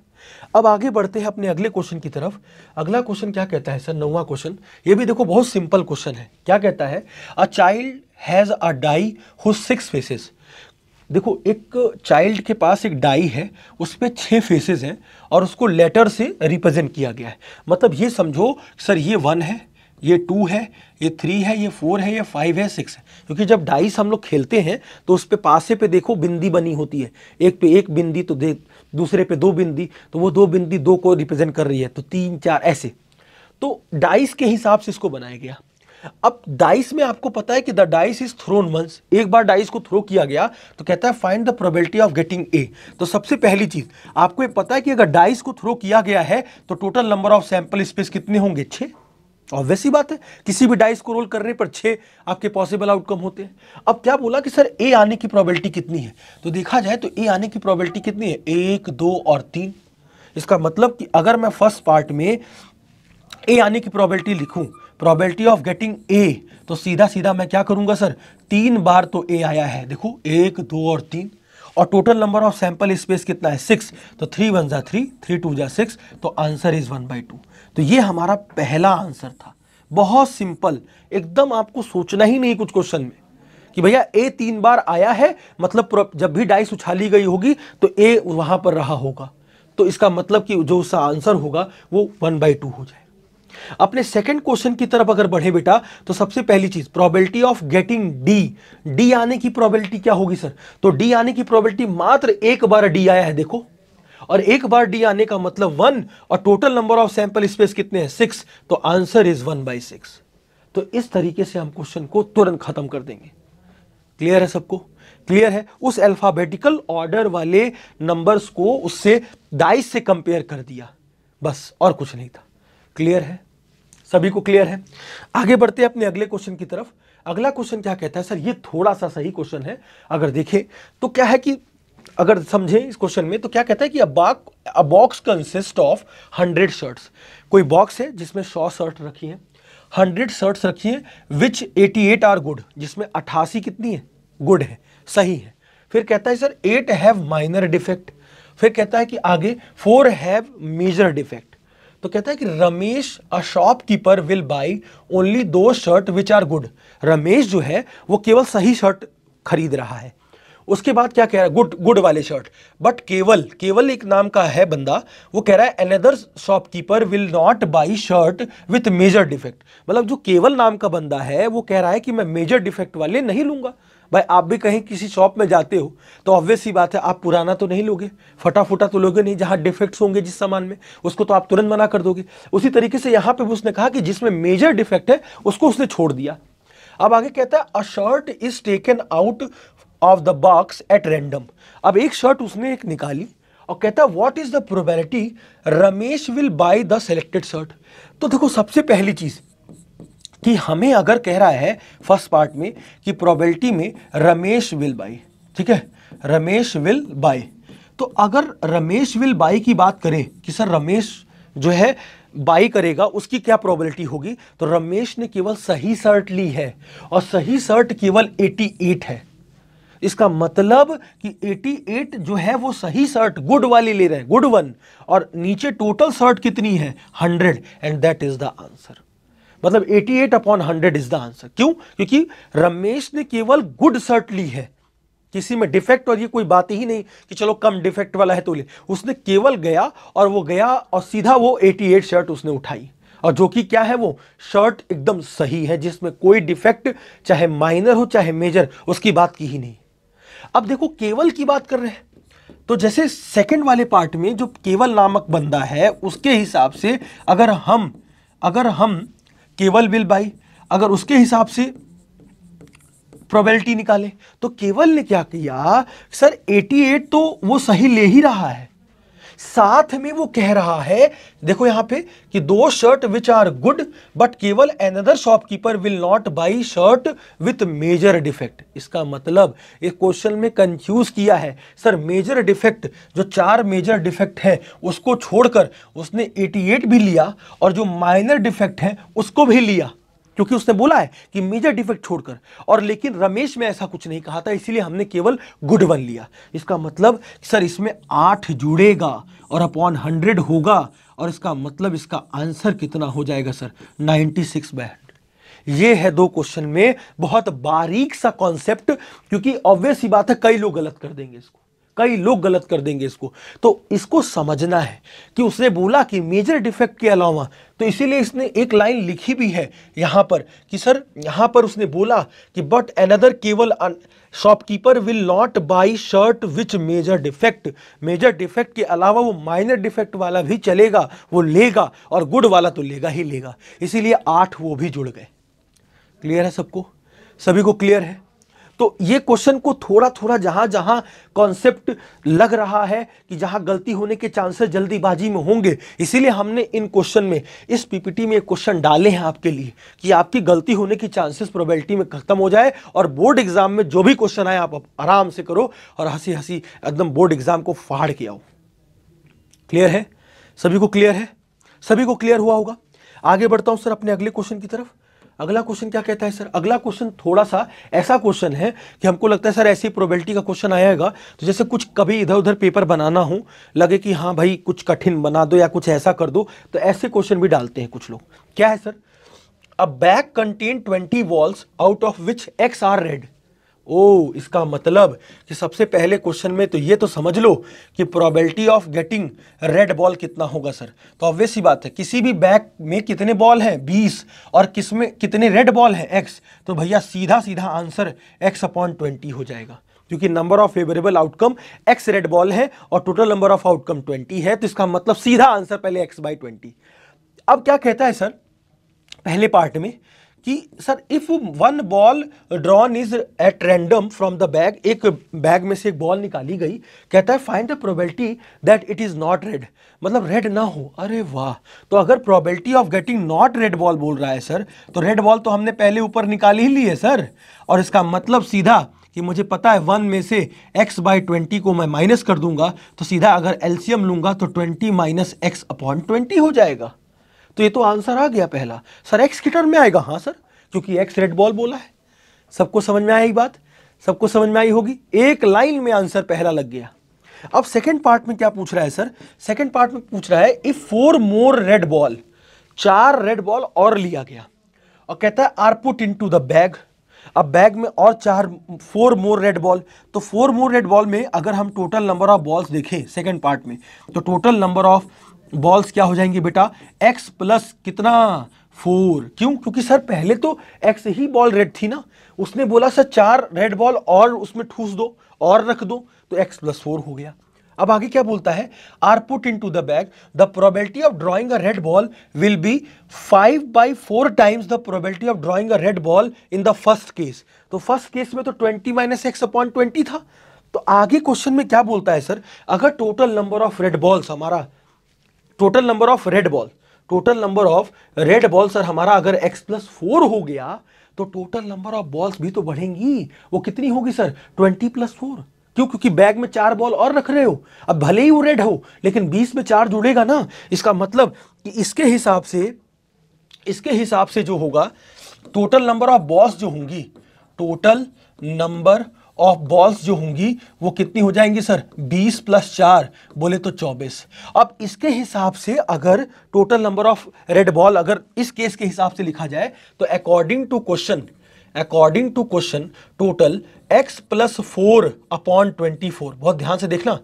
अब आगे बढ़ते हैं अपने अगले क्वेश्चन की तरफ। अगला क्वेश्चन क्या कहता है सर, 9वां क्वेश्चन। ये भी देखो बहुत सिंपल क्वेश्चन है। क्या कहता है, a child has a die whose 6 faces. देखो एक चाइल्ड के पास एक डाई है, उस पर 6 फेसेस हैं और उसको लेटर से रिप्रेजेंट किया गया है। मतलब ये समझो सर ये 1 है, ये 2 है, ये 3 है, ये 4 है, ये 5 है, 6 है। क्योंकि जब डाइस हम लोग खेलते हैं तो उस पे पासे पे देखो बिंदी बनी होती है, एक पे एक बिंदी तो दूसरे पे 2 बिंदी, तो वो 2 बिंदी 2 को रिप्रेजेंट कर रही है, तो 3 4 ऐसे। तो डाइस के हिसाब से इसको बनाया गया। अब डाइस में आपको पता है कि the dice is thrown once, एक बार डाइस को थ्रो किया गया तो कहता है find the probability of getting a. तो सबसे पहली चीज आपको ये पता है कि अगर डाइस को थ्रो किया गया है तो total number of sample space कितने होंगे 6। ऑब्वियस सी बात है, किसी भी डाइस को रोल करने पर 6 आपके पॉसिबल आउटकम होते हैं। अब क्या बोला कि सर ए आने की प्रोबेबिलिटी कितनी है, तो देखा जाए तो ए आने की प्रोबेबिलिटी कितनी है 1 2 और 3। इसका मतलब कि अगर मैं फर्स्ट पार्ट में ए आने की प्रोबेबिलिटी लिखूं, प्रोबेबिलिटी ऑफ गेटिंग ए, तो सीधा सीधा मैं क्या करूंगा सर, 3 बार तो ए आया है, देखो 1 2 और 3, और total number of sample space कितना है 6, तो 3 1 जा 3, 3 2 जा 6, तो आंसर इज 1/2। तो ये हमारा पहला आंसर था, बहुत सिंपल, एकदम आपको सोचना ही नहीं कुछ क्वेश्चन में कि भैया ए 3 बार आया है, मतलब जब भी डाइस उछाली गई होगी तो ए वहां पर रहा होगा, तो इसका मतलब कि जो उसका आंसर होगा वो 1/2 हो जाएगा। अपने सेकंड क्वेश्चन की तरफ अगर बढ़े बेटा, तो सबसे पहली चीज प्रोबेबिलिटी ऑफ गेटिंग डी आने की प्रोबेबिलिटी क्या होगी सर, तो डी आने की प्रोबेबिलिटी मात्र एक बार डी आया है, देखो, और एक बार डी आने का मतलब 1, और total number of sample space कितने हैं 6, तो आंसर इज 1/6। तो इस तरीके से हम क्वेश्चन को तुरंत खत्म कर देंगे। क्लियर है सबको, क्लियर है, उस अल्फाबेटिकल ऑर्डर वाले नंबर्स को उससे डाइस से कंपेयर कर दिया, बस और कुछ नहीं था। क्लियर है, सभी को क्लियर है। आगे बढ़ते हैं अपने अगले क्वेश्चन की तरफ। अगला क्वेश्चन क्या कहता है सर, ये थोड़ा सा सही क्वेश्चन है, अगर देखें तो क्या है कि अगर समझें इस क्वेश्चन में, तो क्या कहता है कि अ बॉक्स कंसिस्ट ऑफ 100 शर्ट्स। कोई बॉक्स है जिसमें 100 शर्ट रखी है, 100 शर्ट्स रखी है, विच 88 आर गुड, जिसमें 88 कितनी है, गुड है, सही है। फिर कहता है सर 8 हैव माइनर डिफेक्ट, फिर कहता है कि आगे 4 हैव मेजर डिफेक्ट। तो कहता है कि Ramesh a shopkeeper will buy only दो shirt which are good. Ramesh जो है वो केवल सही शर्ट खरीद रहा है। उसके बाद क्या कह रहा है, गुड वाले शर्ट, बट केवल एक नाम का है बंदा, वो कह रहा है another shopkeeper will not buy shirt with major defect. मतलब जो केवल नाम का बंदा है वो कह रहा है कि मैं मेजर डिफेक्ट वाले नहीं लूंगा। भाई आप भी कहीं किसी शॉप में जाते हो तो ऑब्वियस सी बात है आप पुराना तो नहीं लोगे, फटा फुटा तो लोगे नहीं, जहां डिफेक्ट्स होंगे जिस सामान में उसको तो आप तुरंत मना कर दोगे। उसी तरीके से यहां पे उसने कहा कि जिसमें मेजर डिफेक्ट है उसको उसने छोड़ दिया। अब आगे कहता है a shirt is taken out of the box at random. अब एक शर्ट उसने एक निकाली और कहता है what is the probability Ramesh will buy the selected shirt. तो देखो सबसे पहली चीज कि हमें अगर कह रहा है फर्स्ट पार्ट में कि प्रोबेबिलिटी में रमेश विल बाय, ठीक है, रमेश विल बाय, तो अगर रमेश विल बाय की बात करें कि सर रमेश जो है बाई करेगा उसकी क्या प्रोबेबिलिटी होगी, तो रमेश ने केवल सही शर्ट ली है और सही शर्ट केवल 88 है। इसका मतलब कि 88 जो है वो सही शर्ट गुड वाली ले रहे हैं, गुड वन, और नीचे टोटल शर्ट कितनी है 100, and that is the answer. मतलब 88/100 इज द आंसर। क्यों? क्योंकि रमेश ने केवल गुड शर्ट ली है, किसी में डिफेक्ट और ये कोई बात ही नहीं कि चलो कम डिफेक्ट वाला है तो ले, उसने केवल गया और सीधा वो 88 शर्ट उसने उठाई, और जो कि क्या है वो शर्ट एकदम सही है, जिसमें कोई डिफेक्ट चाहे माइनर हो चाहे मेजर उसकी बात की ही नहीं। अब देखो केवल की बात कर रहे हैं, तो जैसे सेकंड वाले पार्ट में जो केवल नामक बंदा है उसके हिसाब से अगर हम केवल विल बाई, अगर उसके हिसाब से प्रोबेबिलिटी निकाले, तो केवल ने क्या किया सर 88 तो वो सही ले ही रहा है, साथ में वो कह रहा है देखो यहां पे कि दो shirt which are good but केवल another shopkeeper will not buy shirt with major defect. इसका मतलब एक क्वेश्चन में कंफ्यूज किया है सर, मेजर डिफेक्ट जो 4 मेजर डिफेक्ट है उसको छोड़कर उसने 88 भी लिया और जो माइनर डिफेक्ट है उसको भी लिया, क्योंकि उसने बोला है कि मेजर डिफेक्ट छोड़कर, और लेकिन रमेश में ऐसा कुछ नहीं कहा था, इसीलिए हमने केवल गुड वन लिया। इसका मतलब सर इसमें 8 जुड़ेगा और अपॉन 100 होगा, और इसका मतलब इसका आंसर कितना हो जाएगा सर 96/100। ये है दो क्वेश्चन में बहुत बारीक सा कॉन्सेप्ट, क्योंकि ऑब्वियस ही बात है कई लोग गलत कर देंगे इसको, कई लोग गलत कर देंगे इसको, तो इसको समझना है कि उसने बोला कि मेजर डिफेक्ट के अलावा, तो इसीलिए इसने एक लाइन लिखी भी है यहां पर कि सर यहां पर उसने बोला कि बट अनदर केवल shopkeeper will not buy shirt which major defect, major defect के अलावा वो माइनर डिफेक्ट वाला भी चलेगा, वो लेगा, और गुड वाला तो लेगा ही लेगा, इसीलिए 8 वो भी जुड़ गए। क्लियर है सबको, सभी को क्लियर है? तो ये क्वेश्चन को थोड़ा थोड़ा जहां जहां कॉन्सेप्ट लग रहा है कि जहां गलती होने के चांसेस जल्दीबाजी में होंगे, इसीलिए हमने इन क्वेश्चन में इस पीपीटी में क्वेश्चन डाले हैं आपके लिए कि आपकी गलती होने की चांसेस प्रोबेबिलिटी में खत्म हो जाए, और बोर्ड एग्जाम में जो भी क्वेश्चन आए आप आराम से करो और हंसी हंसी एकदम बोर्ड एग्जाम को फाड़ के आओ। क्लियर है? सभी को क्लियर है? सभी को क्लियर हुआ होगा? आगे बढ़ता हूं सर अपने अगले क्वेश्चन की तरफ। अगला क्वेश्चन क्या कहता है सर? अगला क्वेश्चन थोड़ा सा ऐसा क्वेश्चन है कि हमको लगता है सर ऐसी प्रोबेबिलिटी का क्वेश्चन आएगा, तो जैसे कुछ कभी इधर उधर पेपर बनाना हो, लगे कि हाँ भाई कुछ कठिन बना दो या कुछ ऐसा कर दो, तो ऐसे क्वेश्चन भी डालते हैं कुछ लोग। क्या है sir? A bag contain 20 balls out of which X are red. ओ, इसका मतलब कि सबसे पहले क्वेश्चन में तो ये तो समझ लो कि probability of getting red ball कितना होगा सर। तो ऑब्वियस सी बात है, किसी भी बैग में कितने बॉल हैं 20 और किसमें कितने रेड बॉल हैं x, तो भैया सीधा सीधा आंसर x/20 हो जाएगा, क्योंकि number of favourable outcome x red ball है और टोटल नंबर ऑफ आउटकम 20 है, तो इसका मतलब सीधा आंसर पहले x/20। अब क्या कहता है सर पहले पार्ट में कि sir if one ball drawn is eight random from the bag, एक बैग में से एक बॉल निकाली गई, कहता है find the probability that it is not red, मतलब रेड ना हो। अरे वाह, तो अगर probability of getting not red ball बोल रहा है सर, तो रेड बॉल तो हमने पहले ऊपर निकाली ही ली है सर, और इसका मतलब सीधा कि मुझे पता है 1 में से x/20 को मैं माइनस कर दूंगा, तो सीधा अगर एलसीएम लूंगा तो 20 माइनस x/20 हो जाएगा। तो ये तो आंसर आ गया पहला। सर x की टर्म में आएगा? हाँ सर, क्योंकि x रेड बॉल बोला है। सबको समझ में आई बात? सबको समझ में आई होगी? एक लाइन में आंसर पहला लग गया। अब सेकंड पार्ट में क्या पूछ रहा है सर? सेकंड पार्ट में पूछ रहा है if 4 more red ball, 4 red ball और लिया गया और कहता है are put into the bag. अब बैग में और 4 मोर रेड बॉल, तो 4 मोर रेड बॉल में अगर हम टोटल नंबर ऑफ बॉल्स देखें सेकंड पार्ट में, तो टोटल नंबर ऑफ बॉल्स क्या हो जाएंगे बेटा? x प्लस कितना? 4। क्यों? क्योंकि सर पहले तो x ही बॉल रेड थी ना, उसने बोला सर 4 रेड बॉल और उसमें ठूस दो और रख दो, तो x + 4 हो गया। अब आगे क्या बोलता है? Are put into the bag, the probability of drawing a red ball will be 5/4 times the probability of drawing a red ball in the first case. तो फर्स्ट केस में तो 20 माइनस x/20 था। तो आगे क्वेश्चन में क्या बोलता है सर? अगर total number of red balls हमारा, total number of red ball, total number of red ball sir हमारा अगर x + 4 हो गया, तो टोटल नंबर ऑफ बॉल्स भी तो बढ़ेंगी। वो कितनी होगी सर? 20 + 4। क्यों? क्योंकि बैग में 4 बॉल और रख रहे हो। अब भले ही वो रेड हो, लेकिन 20 में 4 जुड़ेगा ना। इसका मतलब कि इसके हिसाब से जो होगा, टोटल नंबर ऑफ बॉल्स जो होंगी, टोटल नंबर ऑफ बॉल्स जो होंगी वो कितनी हो जाएंगी सर? 20 + 4 बोले तो 24। अब इसके हिसाब से अगर total number of red ball अगर इस केस के हिसाब से लिखा जाए, तो according to question total x + 4/24। बहुत ध्यान से देखना,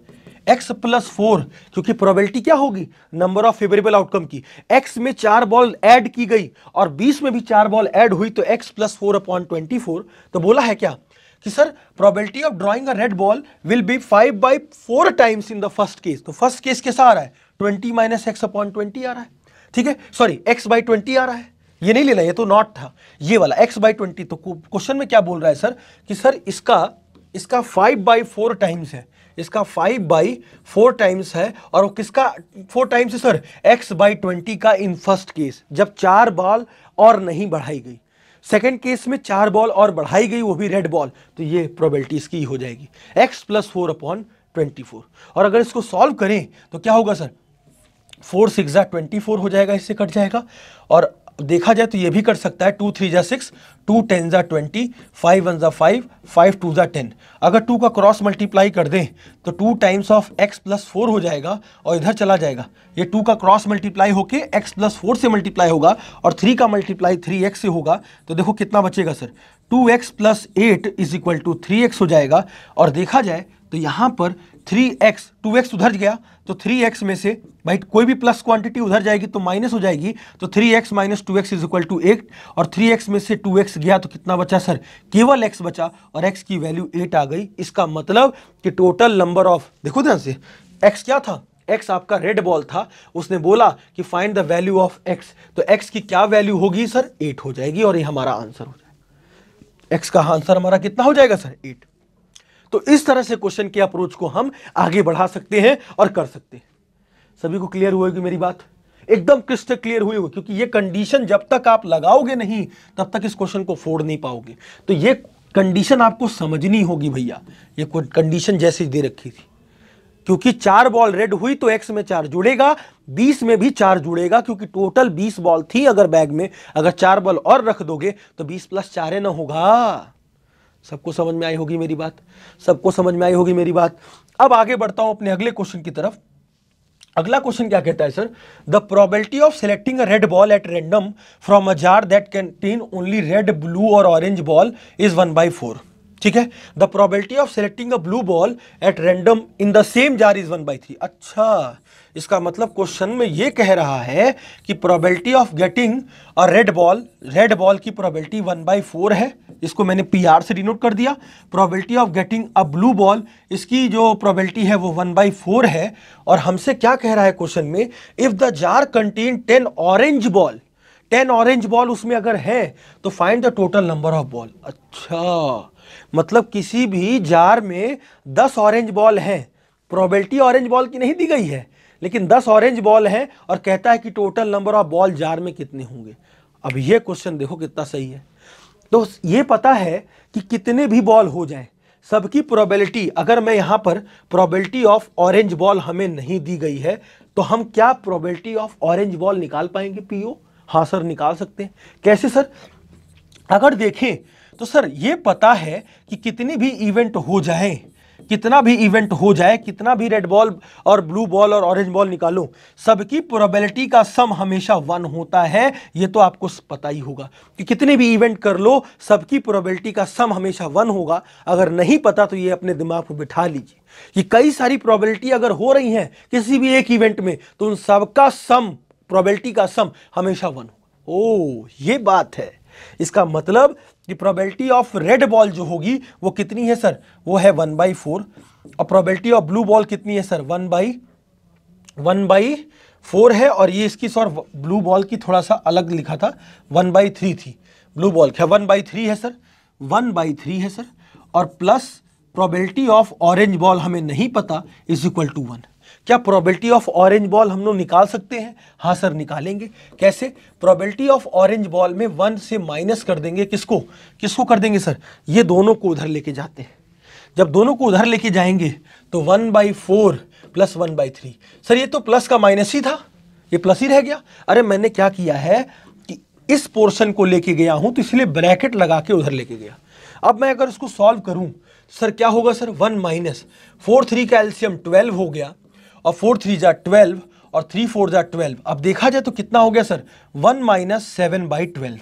x + 4, क्योंकि प्रोबेबिलिटी क्या होगी? नंबर ऑफ फेवरेबल आउटकम की। x में 4 बॉल ऐड की गई और 20 में भी 4 बॉल ऐड हुई, तो x + 4/24। तो बोला है क्या कि sir probability of drawing a red ball will be 5/4 times in the first case. तो फर्स्ट केस कैसा आ रहा है? 20 माइनस x/20 आ रहा है, ठीक है, सॉरी x/20 आ रहा है, ये नहीं लेना, ये तो नॉट था, ये वाला x/20। तो क्वेश्चन में क्या बोल रहा है सर कि सर इसका 5/4 टाइम्स है, इसका 5/4 टाइम्स है, और वो किसका 4 टाइम्स है सर? x/20 का इन फर्स्ट केस, जब 4 बॉल और नहीं बढ़ाई गई। सेकेंड केस में 4 बॉल और बढ़ाई गई, वो भी रेड बॉल, तो ये प्रोबेबिलिटी इसकी हो जाएगी x + 4/24। और अगर इसको सॉल्व करें तो क्या होगा सर? 4 6 जा 24 हो जाएगा, इससे कट जाएगा। और देखा जाए तो ये भी कर सकता है, 2 3 जा 6, 2 10 जा 20, 5 1 जा 5, 5 2 जा 10। अगर 2 का क्रॉस मल्टीप्लाई कर दें तो 2 टाइम्स ऑफ x + 4 हो जाएगा, और इधर चला जाएगा, ये 2 का क्रॉस मल्टीप्लाई होके x + 4 से मल्टीप्लाई होगा, और 3 का मल्टीप्लाई 3x से होगा। तो देखो कितना बचेगा सर? 2x + 8 = 3x हो जाएगा। और देखा जाए तो यहां पर 3x, 2x उधर गया तो 3x में से भाई कोई भी प्लस क्वांटिटी उधर जाएगी तो माइनस हो जाएगी, तो 3x - 2x = 8, और 3x में से 2x गया तो कितना बचा सर? केवल x बचा, और x की वैल्यू 8 आ गई। इसका मतलब कि टोटल नंबर ऑफ, देखो ध्यान से, x क्या था? x आपका रेड बॉल था, उसने बोला कि find the value of x, तो x की क्या वैल्यू होगी सर? 8 हो जाएगी, और ये हमारा आंसर हो जाएगा। x का आंसर हमारा कितना हो जाएगा सर? 8। तो इस तरह से क्वेश्चन के अप्रोच को हम आगे बढ़ा सकते हैं और कर सकते हैं। सभी को क्लियर हुई मेरी बात? एकदम क्रिस्टल क्लियर हुई होगी, क्योंकि ये कंडीशन जब तक आप लगाओगे नहीं तब तक इस क्वेश्चन को फोड़ नहीं पाओगे। तो ये कंडीशन आपको समझनी होगी भैया, ये कंडीशन जैसी दे रखी थी, क्योंकि 4 बॉल रेड हुई तो x में 4 जुड़ेगा, 20 में भी 4 जुड़ेगा, क्योंकि टोटल 20 बॉल थी अगर बैग में, अगर 4 बॉल और रख दोगे तो 20 + 4 ना होगा। सबको समझ में आई होगी मेरी बात, सबको समझ में आई होगी मेरी बात। अब आगे बढ़ता हूं अपने अगले क्वेश्चन की तरफ। अगला क्वेश्चन क्या कहता है sir, the probability of selecting a red ball eight random from a jar that contain only red, blue और ऑरेंज बॉल इज 1/4। ठीक है, the probability of selecting a blue ball at random in the same jar is 1/3। अच्छा, इसका मतलब question में ये कह रहा है कि probability of getting a red ball की प्रोबेबिलिटी 1/4 है, इसको मैंने PR से डिनोट कर दिया। Probability of getting a blue ball, इसकी जो प्रोबेबिलिटी है वो 1/4 है। और हमसे क्या कह रहा है क्वेश्चन में, if the jar contain 10 orange ball, 10 orange ball उसमें अगर है तो find the total number of ball. अच्छा, मतलब किसी भी जार में 10 ऑरेंज बॉल हैं, प्रोबेबिलिटी ऑरेंज बॉल की नहीं दी गई है, लेकिन 10 ऑरेंज बॉल हैं और कहता है कि total number of ball jar में कितने होंगे। अब ये क्वेश्चन देखो कितना सही है। तो ये पता है कि कितने भी बॉल हो जाए, सबकी प्रोबेबिलिटी, अगर मैं यहां पर प्रोबेबिलिटी ऑफ ऑरेंज बॉल हमें नहीं दी गई है तो हम क्या प्रोबेबिलिटी ऑफ ऑरेंज बॉल निकाल पाएंगे पीओ? हाँ सर, निकाल सकते हैं। कैसे सर? अगर देखें तो सर ये पता है कि कितनी भी इवेंट हो जाए, कितना भी इवेंट हो जाए, कितना भी रेड बॉल और ब्लू बॉल और ऑरेंज बॉल निकालो, सबकी प्रोबेबिलिटी का सम हमेशा 1 होता है। ये तो आपको पता ही होगा कि कितने भी इवेंट कर लो, सबकी प्रोबेबिलिटी का सम हमेशा 1 होगा। अगर नहीं पता तो ये अपने दिमाग को बिठा लीजिए कि कई सारी प्रोबेबिलिटी अगर हो रही हैं किसी भी एक इवेंट में तो उन सबका सम, प्रोबेबिलिटी का सम हमेशा 1 होगा। ओ, ये बात है। इसका मतलब कि प्रोबेबिलिटी ऑफ रेड बॉल जो होगी वो कितनी है सर, वो है 1/4। और प्रोबेबिलिटी ऑफ ब्लू बॉल कितनी है सर, 1/4 है। और ये इसकी सर ब्लू बॉल की थोड़ा सा अलग लिखा था, 1/3 थी ब्लू बॉल, क्या 1/3 है सर, 1/3 है सर। और plus probability of orange ball हमें नहीं पता, इज इक्वल टू 1। क्या प्रोबेबिलिटी ऑफ ऑरेंज बॉल हम लोग निकाल सकते हैं? हाँ सर, निकालेंगे। कैसे? प्रोबेबिलिटी ऑफ ऑरेंज बॉल में 1 से माइनस कर देंगे, किसको किसको कर देंगे सर, ये दोनों को उधर लेके जाते हैं। जब दोनों को उधर लेके जाएंगे तो 1/4 + 1/3। सर ये तो प्लस का माइनस ही था, ये प्लस ही रह गया। अरे मैंने क्या किया है कि इस पोर्शन को लेके गया हूं तो इसलिए ब्रैकेट लगा के उधर लेके गया। अब मैं अगर इसको सॉल्व करूं सर क्या होगा सर, 1 - 4 3 का एलसीएम 12 हो गया, और 4 3 जा 12 और 3 4 जा 12। अब देखा जाए तो कितना हो गया सर, 1 - 7/12।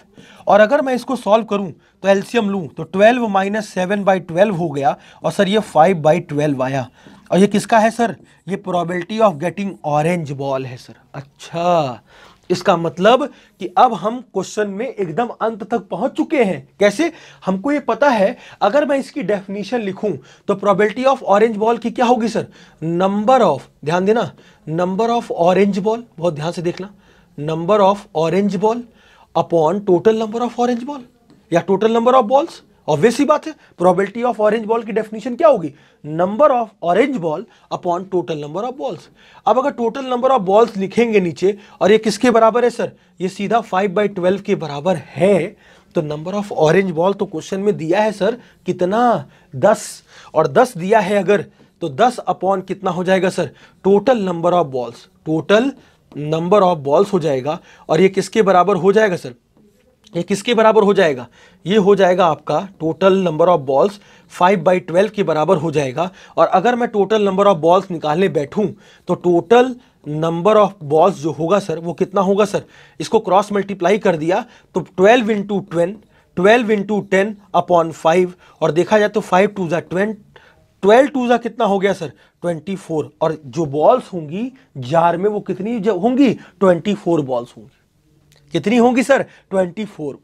और अगर मैं इसको सॉल्व करूं तो एलसीएम लूं तो 12 - 7/12 हो गया, और सर ये 5/12 आया। और ये किसका है सर, ये probability of getting orange ball है सर। अच्छा, इसका मतलब कि अब हम क्वेश्चन में एकदम अंत तक पहुंच चुके हैं। कैसे? हमको ये पता है, अगर मैं इसकी डेफिनेशन लिखूं तो प्रोबेबिलिटी ऑफ ऑरेंज बॉल की क्या होगी सर, नंबर ऑफ, ध्यान देना, नंबर ऑफ ऑरेंज बॉल, बहुत ध्यान से देखना, number of orange ball upon total number of orange ball, या total number of balls. Obvious सी बात है, प्रोबेबिलिटी ऑफ ऑरेंज बॉल की डेफिनेशन क्या होगी, number of orange ball upon total number of balls. अब अगर टोटल नंबर ऑफ बॉल्स लिखेंगे नीचे, और ये किसके बराबर है सर, ये सीधा 5/12 के बराबर है, तो नंबर ऑफ ऑरेंज बॉल तो क्वेश्चन में दिया है सर कितना, 10, और 10 दिया है अगर, तो 10 अपॉन कितना हो जाएगा sir, total number of balls, total number of balls हो जाएगा। और ये किसके बराबर हो जाएगा सर, ये किसके बराबर हो जाएगा, ये हो जाएगा आपका टोटल नंबर ऑफ बॉल्स 5/12 के बराबर हो जाएगा। और अगर मैं टोटल नंबर ऑफ बॉल्स निकालने बैठूं तो टोटल नंबर ऑफ बॉल्स जो होगा सर वो कितना होगा सर, इसको क्रॉस मल्टीप्लाई कर दिया तो 12 × 10, 12 × 10 अपॉन 5, और देखा जाए तो 5 2 जा 20, 12 2 जा कितना हो गया सर, 24। और जो बॉल्स होंगी जार में वो कितनी होंगी, 24 बॉल्स होंगी। कितनी होंगी सर, 24।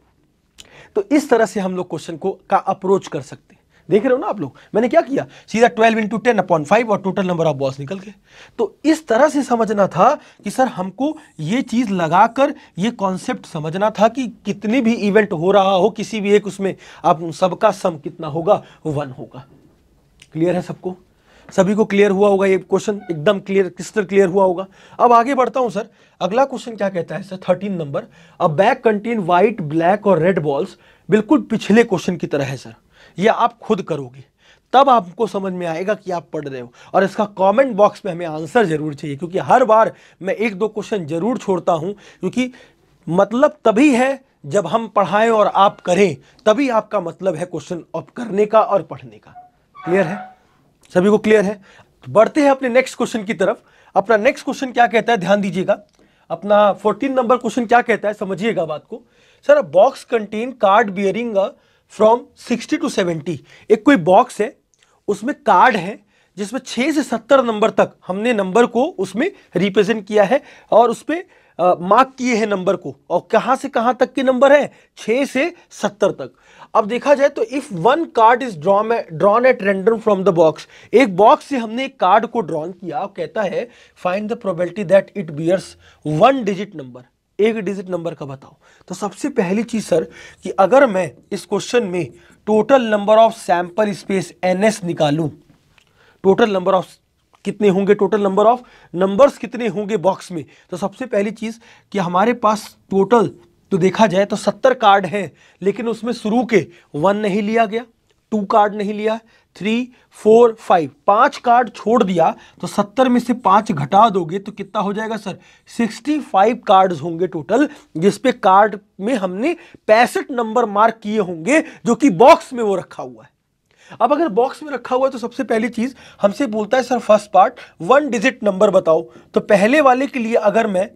तो इस तरह से हम लोग क्वेश्चन को का अप्रोच कर सकते हैं। देख रहे हो ना आप लोग, मैंने क्या किया, सीधा 12 × 10 अपॉन 5 और टोटल नंबर ऑफ बॉल्स निकल गए। तो इस तरह से समझना था कि सर हमको ये चीज लगाकर ये कॉन्सेप्ट समझना था कि कितनी भी इवेंट हो रहा हो किसी भी एक उसमें, आप सबका सम कितना होगा, 1 होगा। क्लियर है सबको, सभी को क्लियर हुआ होगा, ये क्वेश्चन एकदम क्लियर, क्रिस्टल क्लियर हुआ होगा। अब आगे बढ़ता हूं सर, अगला क्वेश्चन क्या कहता है सर, 13 नंबर, अ बैग कंटेन व्हाइट, ब्लैक और रेड बॉल्स। बिल्कुल पिछले क्वेश्चन की तरह है सर, ये आप खुद करोगे। तब आपको समझ में आएगा कि आप पढ़ रहे हो। और इसका कमेंट बॉक्स में हमें आंसर जरूर चाहिए, क्योंकि हर बार मैं 1-2 क्वेश्चन जरूर छोड़ता हूं, क्योंकि मतलब तभी है जब हम पढ़ाएं और आप करें, तभी आपका मतलब है क्वेश्चन अब करने का और पढ़ने का। क्लियर है? सभी को क्लियर है? बढ़ते हैं अपने नेक्स्ट क्वेश्चन की तरफ। अपना नेक्स्ट क्वेश्चन क्या कहता है, ध्यान दीजिएगा। अपना 14 नंबर क्वेश्चन क्या कहता है, समझिएगा बात को। Sir, a box contain card bearing from 60 to 70। एक कोई बॉक्स है, उसमें कार्ड है जिसमें 6 से 70 नंबर तक हमने नंबर को उसमें रिप्रेजेंट किया है और उस पर मार्क किए हैं नंबर को, और कहां से कहां तक के नंबर है, 6 से 70 तक। अब देखा जाए तो if one card is drawn at random from the box, एक बॉक्स से हमने एक कार्ड को ड्रॉन किया, कहता है find the probability that it bears 1 digit number, 1 digit number का बताओ। तो सबसे पहली चीज सर, कि अगर मैं इस क्वेश्चन में total number of sample space NS निकालूं, टोटल नंबर ऑफ कितने होंगे, टोटल नंबर ऑफ नंबर्स कितने होंगे बॉक्स में, तो सबसे पहली चीज कि हमारे पास टोटल तो देखा जाए तो 70 कार्ड हैं, लेकिन उसमें शुरू के 1 नहीं लिया गया, 2 कार्ड नहीं लिया, 3, 4, 5, 5 कार्ड छोड़ दिया, तो 70 में से 5 घटा दोगे तो कितना हो जाएगा सर, 65 कार्ड्स होंगे टोटल, जिसपे कार्ड में हमने 65 नंबर मार्क किए होंगे, जो कि बॉक्स में वो रखा हुआ है। अब अगर बॉक्स में रखा हुआ है तो सबसे पहली चीज हमसे बोलता है sir first part 1 digit number बताओ। तो पहले वाले के लिए अगर मैं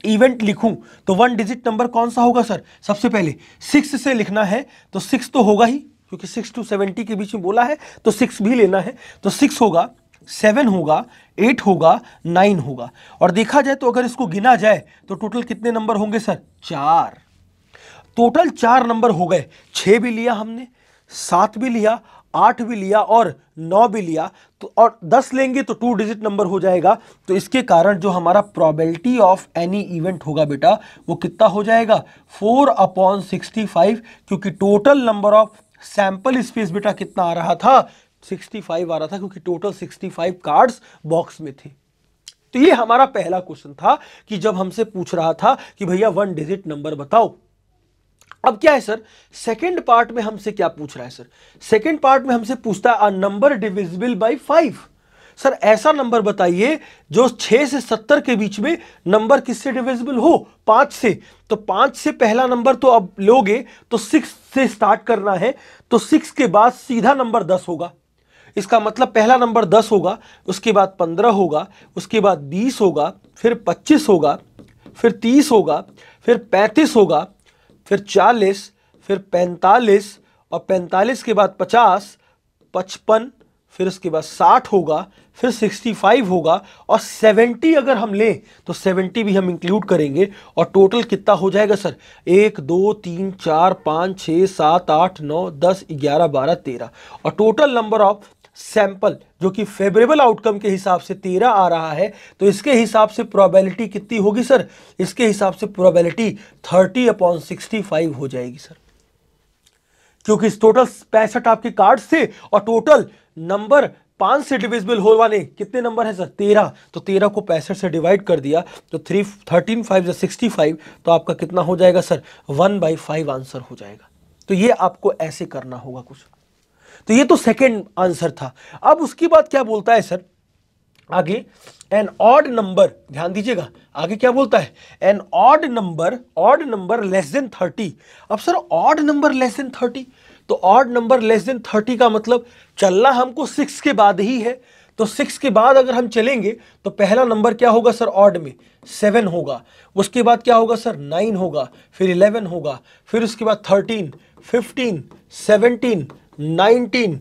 इवेंट लिखूं तो 1 डिजिट नंबर कौन सा होगा सर, सबसे पहले 6 से लिखना है, तो 6 तो होगा ही, क्योंकि 6 to 70 के बीच में बोला है, तो 6 भी लेना है, तो 6 होगा, 7 होगा, 8 होगा, 9 होगा। और देखा जाए तो अगर इसको गिना जाए तो टोटल कितने नंबर होंगे सर, 4। टोटल 4 नंबर हो गए, 6 भी लिया हमने, 7 भी लिया, 8 भी लिया और 9 भी लिया, तो और 10 लेंगे तो 2 डिजिट नंबर हो जाएगा। तो इसके कारण जो हमारा प्रोबेबिलिटी ऑफ एनी इवेंट होगा बेटा, वो कितना हो जाएगा, 4/65, क्योंकि total number of sample space बेटा कितना आ रहा था, 65 आ रहा था, क्योंकि टोटल 65 कार्ड्स बॉक्स में थे। तो ये हमारा पहला क्वेश्चन था कि जब हमसे पूछ रहा था कि भैया 1 डिजिट नंबर बताओ। अब क्या है सर, सेकंड पार्ट में हमसे क्या पूछ रहा है सर, सेकंड पार्ट में हमसे पूछता है a number divisible by 5। Sir ऐसा नंबर बताइए जो 6 से 70 के बीच में नंबर किससे डिविजिबल हो, 5 से। तो 5 से पहला नंबर तो अब लोगे तो 6 से स्टार्ट करना है, तो 6 के बाद सीधा नंबर 10 होगा। इसका मतलब पहला नंबर 10 होगा, उसके बाद 15 होगा, उसके बाद 20 होगा, फिर 25 होगा, फिर 30 होगा, फिर 35 होगा, फिर 40, फिर 45, और 45 के बाद 50, 55, फिर उसके बाद 60 होगा, फिर 65 होगा, और 70 अगर हम लें तो 70 भी हम इंक्लूड करेंगे, और टोटल कितना हो जाएगा सर, 1, 2, 3, 4, 5, 6, 7, 8, 9, 10, 11, 12, 13, और टोटल नंबर ऑफ सैंपल जो कि फेवरेबल आउटकम के हिसाब से 13 आ रहा है, तो इसके हिसाब से प्रोबेबिलिटी कितनी होगी सर, इसके हिसाब से प्रोबेबिलिटी 30/65 हो जाएगी सर, क्योंकि इस टोटल 65 आपके कार्ड्स थे और टोटल नंबर 5 से डिविजिबल होने कितने नंबर है सर, 13। तो 13 को 65 से डिवाइड कर दिया तो 13 5 65, तो आपका कितना हो जाएगा सर, 1/5 आंसर हो जाएगा। तो ये आपको ऐसे करना होगा कुछ। तो ये तो सेकंड आंसर था। अब उसके बाद क्या बोलता है सर आगे, एन ऑड नंबर, ध्यान दीजिएगा आगे क्या बोलता है, an odd number less than 30। अब sir odd number less than 30, तो ऑड नंबर लेस देन 30 का मतलब चलना हमको 6 के बाद ही है, तो 6 के बाद अगर हम चलेंगे तो पहला नंबर क्या होगा सर ऑड में, 7 होगा, उसके बाद क्या होगा सर 9 होगा, फिर 11 होगा, फिर उसके बाद 13, 15, 17, 19,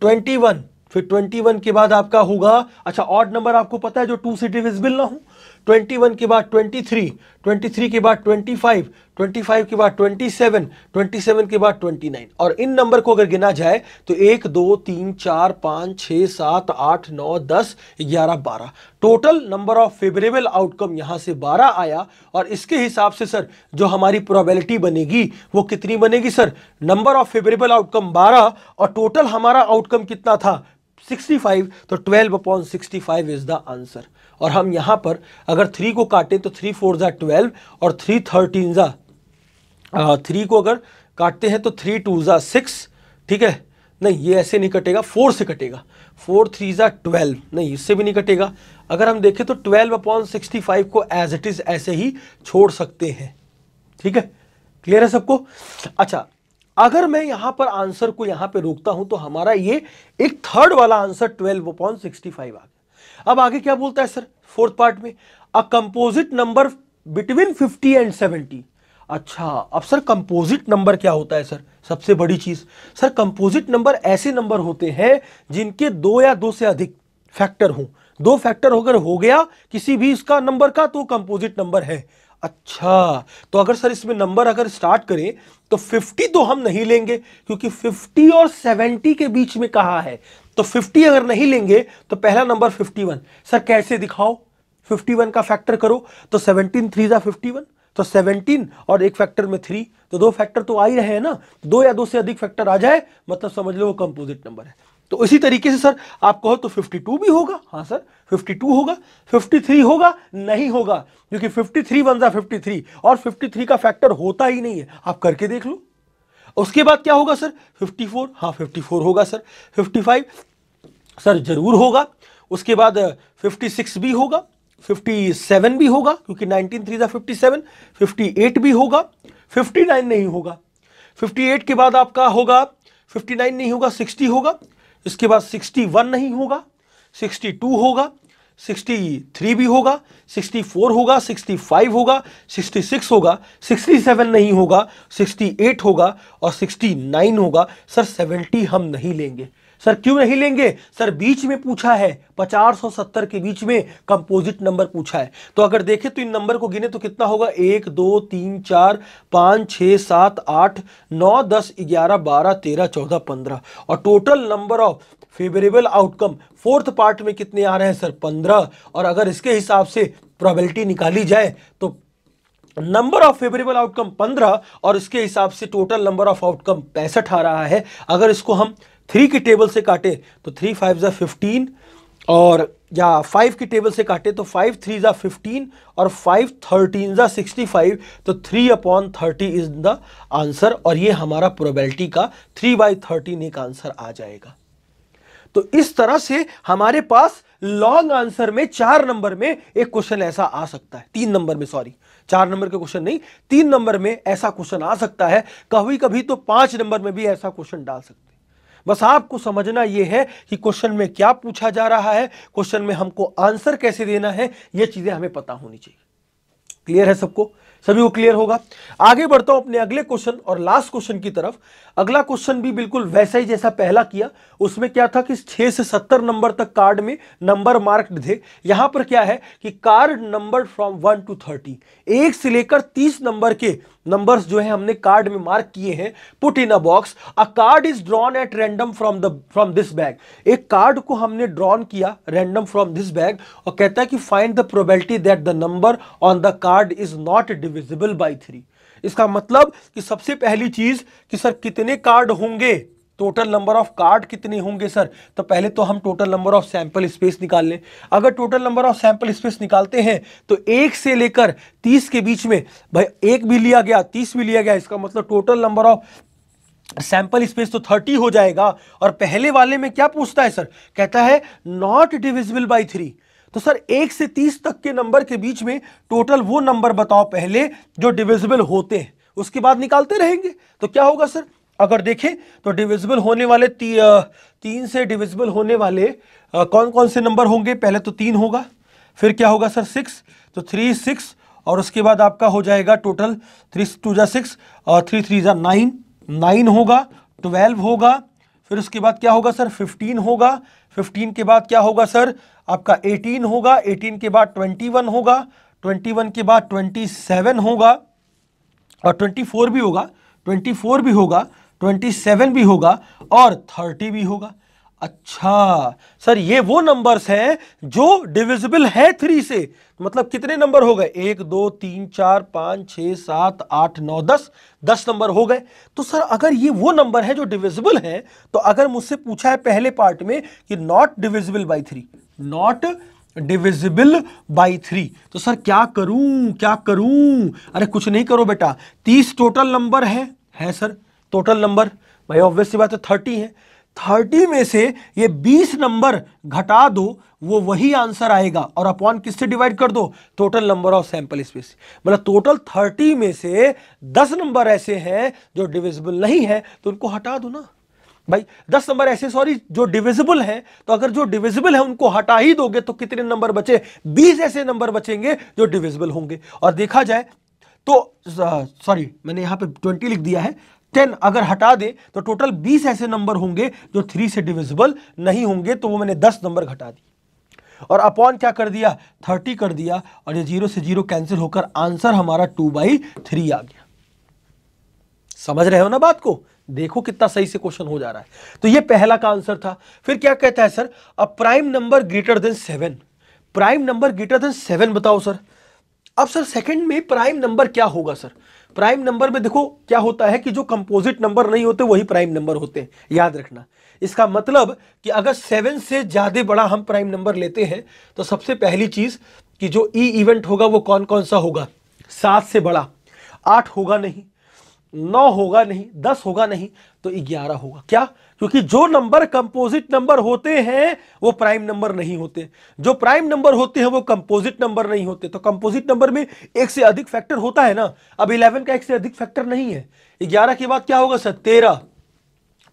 21, फिर 21 के बाद आपका होगा, अच्छा ऑड नंबर आपको पता है जो 2 से डिविजिबल ना हो, 21 के बाद 23, 23 के बाद 25, 25 के बाद 27, 27 के बाद 29, और इन नंबर को अगर गिना जाए तो 1, 2, 3, 4, 5, 6, 7, 8, 9, 10, 11, 12, total number of favourable outcome यहां से 12 आया। और इसके हिसाब से सर जो हमारी प्रोबेबिलिटी बनेगी वो कितनी बनेगी sir, number of favourable outcome 12 और टोटल हमारा आउटकम कितना था 65, तो 12/65 इज द आंसर। और हम यहां पर अगर 3 को काटें तो 3 4 12 और 3 13 3 को अगर काटते हैं तो 3 2 6, ठीक है, नहीं ये ऐसे नहीं कटेगा, 4 से कटेगा, 4 3 जा 12, नहीं इससे भी नहीं कटेगा। अगर हम देखें तो 12/65 को एज इट इज ऐसे ही छोड़ सकते हैं। ठीक है, क्लियर है सबको? अच्छा, अगर मैं यहां पर आंसर को यहां पे रोकता हूं तो हमारा ये एक थर्ड वाला आंसर 12/65 आ गया। अब आगे क्या बोलता है सर फोर्थ पार्ट में, a composite number between 50 and 70। अच्छा, अब सर कंपोजिट नंबर क्या होता है सर? सबसे बड़ी चीज सर, कंपोजिट नंबर ऐसे नंबर होते हैं जिनके 2 या 2 से अधिक फैक्टर हों। 2 फैक्टर अगर हो गया किसी भी इसका नंबर का तो कंपोजिट नंबर है। अच्छा, तो अगर सर इसमें नंबर अगर स्टार्ट करें तो 50 तो हम नहीं लेंगे क्योंकि 50 और 70 के बीच में कहा है, तो 50 अगर नहीं लेंगे तो पहला नंबर 51। सर कैसे दिखाओ? 51 का फैक्टर करो तो 17 3 जा 51, तो 17 और एक फैक्टर में 3, तो 2 फैक्टर तो आ ही रहे हैं ना। 2 या 2 से अधिक फैक्टर आ जाए मतलब समझ लो वो कंपोजिट नंबर है। तो इसी तरीके से सर आप कहो तो 52 भी होगा। हाँ सर 52 होगा। 53 होगा? नहीं होगा, क्योंकि 53 1 जा 53 और 53 का फैक्टर होता ही नहीं है, आप करके देख लो। उसके बाद क्या होगा सर? 54, हाँ 54 होगा सर। 55 सर जरूर होगा। उसके बाद 56 भी होगा, 57 भी होगा क्योंकि 19 3 जा 57, 58 भी होगा, 59 नहीं होगा। 58 के बाद आपका होगा 59 नहीं होगा, 60 होगा। इसके बाद 61 नहीं होगा, 62 होगा, 63 भी होगा, 64 होगा, 65 होगा, 66 होगा, 67 नहीं होगा, 68 होगा और 69 होगा। सर 70 हम नहीं लेंगे। सर क्यों नहीं लेंगे? सर बीच में पूछा है, 50 और 70 के बीच में कंपोजिट नंबर पूछा है। तो अगर देखें तो इन नंबर को गिने तो कितना होगा? 1 2 3 4 5 6 7 8 9 10 11 12 13 14 15 और total number of favourable outcome fourth part में कितने आ रहे हैं सर? 15। और अगर इसके हिसाब से प्रोबेबिलिटी निकाली जाए तो नंबर ऑफ फेवरेबल आउटकम 15 और इसके हिसाब से टोटल नंबर ऑफ आउटकम 65 आ रहा है। अगर इसको हम 3 की टेबल से काटे तो 3 5 जा 15 और या 5 की टेबल से काटे तो 5 3 जा 15 और 5 13 जा 65, तो 3/30 इज द आंसर। और ये हमारा प्रोबेबिलिटी का 3/13 एक आंसर आ जाएगा। तो इस तरह से हमारे पास लॉन्ग आंसर में 4 नंबर में एक क्वेश्चन ऐसा आ सकता है, 3 नंबर में, सॉरी 4 नंबर के क्वेश्चन नहीं, 3 नंबर में ऐसा क्वेश्चन आ सकता है। कभी कभी तो 5 नंबर में भी ऐसा क्वेश्चन डाल सकते हैं। बस आपको समझना यह है कि क्वेश्चन में क्या पूछा जा रहा है, क्वेश्चन में हमको आंसर कैसे देना है, यह चीजें हमें पता होनी चाहिए। क्लियर है सबको? सभी को क्लियर होगा? आगे बढ़ता हूं अपने अगले क्वेश्चन और लास्ट क्वेश्चन की तरफ। अगला क्वेश्चन भी बिल्कुल वैसा ही जैसा पहला किया। उसमें क्या था कि 6 से 70 नंबर तक कार्ड में नंबर मार्क्ड थे। यहां पर क्या है कि कार्ड नंबर फ्रॉम 1 to 30, 1 से लेकर 30 नंबर के नंबर्स जो है हमने कार्ड में मार्क किए हैं। Put in a box, a card is drawn at random from this bag. एक कार्ड को हमने ड्रॉन किया रैंडम फ्रॉम दिस बैग और कहता है कि find the probability that the number on the card is not divisible by 3। इसका मतलब कि सबसे पहली चीज कि सर कितने कार्ड होंगे, टोटल नंबर ऑफ कार्ड कितने होंगे सर? तो पहले तो हम total number of sample space निकाल लें। अगर total number of sample space निकालते हैं तो 1 से लेकर 30 के बीच में, भाई 1 भी लिया गया 30 भी लिया गया, इसका मतलब total number of sample space तो 30 हो जाएगा। और पहले वाले में क्या पूछता है सर? कहता है नॉट डिविजिबल बाय 3। तो सर 1 से 30 तक के नंबर के बीच में टोटल वो नंबर बताओ पहले जो डिविजिबल होते हैं, उसके बाद निकालते रहेंगे। तो क्या होगा सर? अगर देखें तो डिविजिबल होने वाले 3 से डिविजिबल होने वाले कौन कौन से नंबर होंगे? पहले तो 3 होगा, फिर क्या होगा सर? 6, तो 3 6 और उसके बाद आपका हो जाएगा टोटल 3 2 जा 6 और 3 3 जा 9, 9 होगा, 12 होगा, फिर उसके बाद क्या होगा सर? 15 होगा, 15 के बाद क्या होगा सर? आपका 18 होगा, 18 के बाद 21 होगा, 21 के बाद 27 होगा और 24 भी होगा, 24 भी होगा, 27 भी होगा और 30 भी होगा। अच्छा सर, ये वो नंबर्स हैं जो डिविजिबल है 3 से। मतलब कितने नंबर हो गए? 1 2 3 4 5 6 7 8 9 10, 10 नंबर हो गए। तो सर अगर ये वो नंबर है जो डिविजिबल है, तो अगर मुझसे पूछा है पहले पार्ट में कि not divisible by 3, not divisible by 3, तो सर क्या करूं क्या करूं? अरे कुछ नहीं करो बेटा, 30 टोटल नंबर है सर, टोटल नंबर भाई ऑब्वियस सी बात है 30 है। 30 में से ये 20 नंबर घटा दो, वो वही आंसर आएगा, और अपॉन किससे डिवाइड कर दो, total number of sample space. मतलब टोटल 30 में से 10 नंबर ऐसे हैं जो डिविजिबल नहीं है, तो उनको हटा दो ना भाई। 10 नंबर ऐसे जो डिविजिबल हैं, तो अगर जो डिविजिबल है उनको हटा ही दोगे तो कितने नंबर बचे, 20 ऐसे नंबर बचेंगे जो डिविजिबल होंगे। और देखा जाए तो सॉरी, मैंने यहां पे 20 लिख दिया है, 10 अगर हटा दे तो टोटल 20 ऐसे नंबर होंगे जो 3 से डिविजिबल नहीं होंगे, तो वो मैंने 10 नंबर घटा दी और अपॉन क्या कर दिया, 30 कर दिया, और ये 0 से 0 कैंसिल होकर आंसर हमारा 2/3 आ गया। समझ रहे हो ना बात को, देखो कितना सही से क्वेश्चन हो जा रहा है। तो ये पहला का आंसर था। फिर क्या कहता है sir, a prime number greater than 7, prime number greater than 7 बताओ सर। अब सर सेकंड में प्राइम नंबर क्या होगा सर, प्राइम नंबर में देखो क्या होता है कि जो कंपोजिट नंबर नहीं होते वही प्राइम नंबर होते हैं, याद रखना। इसका मतलब कि अगर 7 से ज्यादा बड़ा हम प्राइम नंबर लेते हैं तो सबसे पहली चीज कि जो ई इवेंट होगा वो कौन कौन सा होगा, 7 से बड़ा, 8 होगा नहीं, 9 होगा नहीं, 10 होगा नहीं, तो 11 होगा। क्या, क्योंकि जो नंबर कंपोजिट नंबर होते हैं वो प्राइम नंबर नहीं होते, जो प्राइम नंबर होते हैं वो कंपोजिट नंबर नहीं होते। तो कंपोजिट नंबर में एक से अधिक फैक्टर होता है ना, अब 11 का एक से अधिक फैक्टर नहीं है। 11 के बाद क्या होगा सर, 13,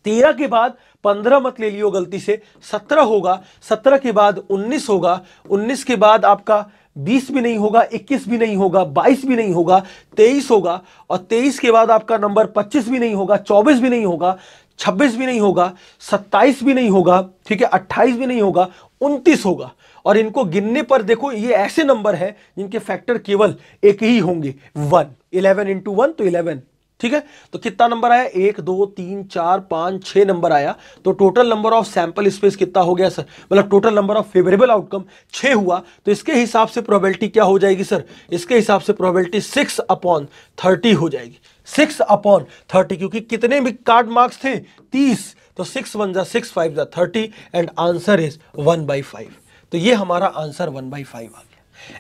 13 के बाद 15 मत ले लियो गलती से, 17 होगा, 17 के बाद 19 होगा, 19 के बाद आपका 20 भी नहीं होगा, 21 भी नहीं होगा, 22 भी नहीं होगा, 23 होगा, और 23 के बाद आपका नंबर 25 भी नहीं होगा, 24 भी नहीं होगा, 26 भी नहीं होगा, 27 भी नहीं होगा, ठीक है, 28 भी नहीं होगा, 29 होगा। और इनको गिनने पर देखो ये ऐसे नंबर है जिनके फैक्टर केवल एक ही होंगे, 1, 11 इंटू 1 तो 11, ठीक है। तो कितना नंबर आया, 1 2 3 4 5 6 नंबर आया। तो total number of sample space कितना हो गया सर, मतलब total number of favourable outcome 6 हुआ। तो इसके हिसाब से प्रोबेबिलिटी क्या हो जाएगी सर, इसके हिसाब से प्रोबेबिलिटी 6/30 हो जाएगी, 6/30, क्योंकि कितने भी कार्ड मार्क्स थे, 30, तो 6 1 जा 6 5 जा 30 एंड आंसर इज 1/5। तो ये हमारा आंसर 1/5 आ गया।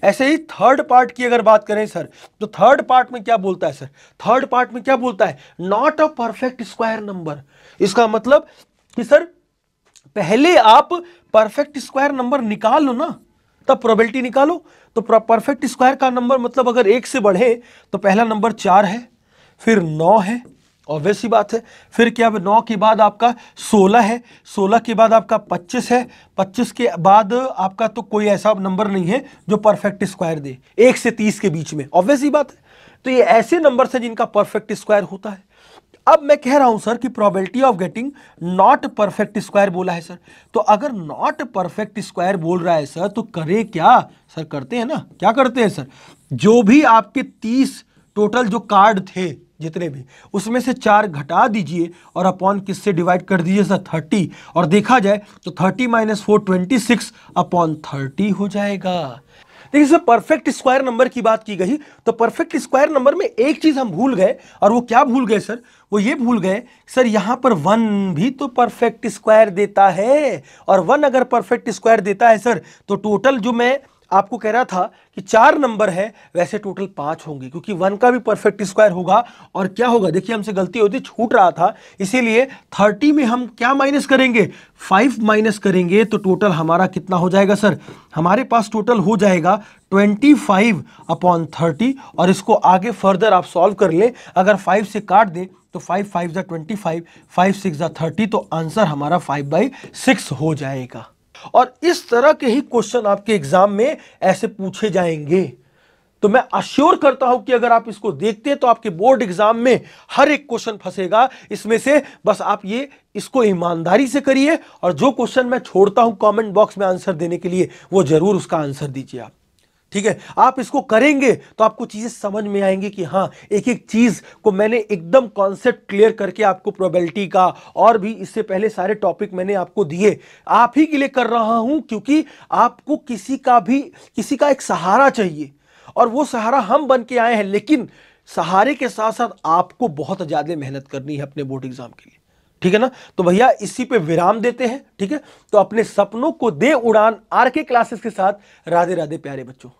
ऐसे ही थर्ड पार्ट की अगर बात करें सर, तो थर्ड पार्ट में क्या बोलता है सर, थर्ड पार्ट में क्या बोलता है, not a perfect square number. इसका मतलब कि सर पहले आप परफेक्ट स्क्वायर नंबर निकाल लो ना, तब प्रोबेबिलिटी निकालो। तो परफेक्ट स्क्वायर का नंबर मतलब अगर 1 से बढ़े तो पहला नंबर 4 है, फिर 9 है, ऑब्वियस सी बात है, फिर क्या, 9 के बाद आपका 16 है, 16 के बाद आपका 25 है, 25 के बाद आपका तो कोई ऐसा नंबर नहीं है जो परफेक्ट स्क्वायर दे 1 से 30 के बीच में, ऑब्वियस सी बात है। तो ये ऐसे नंबर्स हैं जिनका परफेक्ट स्क्वायर होता है। अब मैं कह रहा हूं सर कि probability of getting not perfect square बोला है सर, तो अगर नॉट परफेक्ट स्क्वायर बोल रहा है सर तो करे क्या सर, करते हैं ना, क्या करते हैं सर, जो भी आपके 30 टोटल जो कार्ड थे जितने भी, उसमें से 4 घटा दीजिए और अपॉन किससे डिवाइड कर दीजिए सर, 30, और देखा जाए तो 30 - 4 26/30 हो जाएगा। देखिए सर परफेक्ट स्क्वायर नंबर की बात की गई, तो परफेक्ट स्क्वायर नंबर में एक चीज हम भूल गए, और वो क्या भूल गए सर, वो ये भूल गए सर यहां पर 1 भी तो परफेक्ट स्क्वायर देता है, और 1 अगर परफेक्ट स्क्वायर देता है सर तो टोटल जो मैं आपको कह रहा था कि 4 नंबर है, वैसे टोटल 5 होंगे, क्योंकि 1 का भी परफेक्ट स्क्वायर होगा। और क्या होगा, देखिए हमसे गलती होती, छूट रहा था, इसीलिए 30 में हम क्या माइनस करेंगे, 5 माइनस करेंगे, तो टोटल हमारा कितना हो जाएगा सर, हमारे पास टोटल हो जाएगा 25/30। और इसको आगे फर्दर आप सॉल्व कर ले, अगर 5 से काट दें तो 5 5 जा 25, 5 6 जा 30, तो आंसर हमारा 5/6 हो जाएगा। और इस तरह के ही क्वेश्चन आपके एग्जाम में ऐसे पूछे जाएंगे। तो मैं अश्योर करता हूं कि अगर आप इसको देखते हैं तो आपके बोर्ड एग्जाम में हर एक क्वेश्चन फंसेगा इसमें से। बस आप ये इसको ईमानदारी से करिए, और जो क्वेश्चन मैं छोड़ता हूं कमेंट बॉक्स में आंसर देने के लिए, वो जरूर उसका आंसर दीजिए आप, ठीक है। आप इसको करेंगे तो आपको चीजें समझ में आएंगी कि हाँ, एक एक चीज को मैंने एकदम कॉन्सेप्ट क्लियर करके आपको प्रोबेबिलिटी का और भी इससे पहले सारे टॉपिक मैंने आपको दिए, आप ही के लिए कर रहा हूं, क्योंकि आपको किसी का एक सहारा चाहिए, और वो सहारा हम बन के आए हैं। लेकिन सहारे के साथ साथ आपको बहुत ज्यादा मेहनत करनी है अपने बोर्ड एग्जाम के लिए, ठीक है ना। तो भैया इसी पे विराम देते हैं, ठीक है। तो अपने सपनों को दे उड़ान, आरके क्लासेस के साथ। राधे राधे प्यारे बच्चों।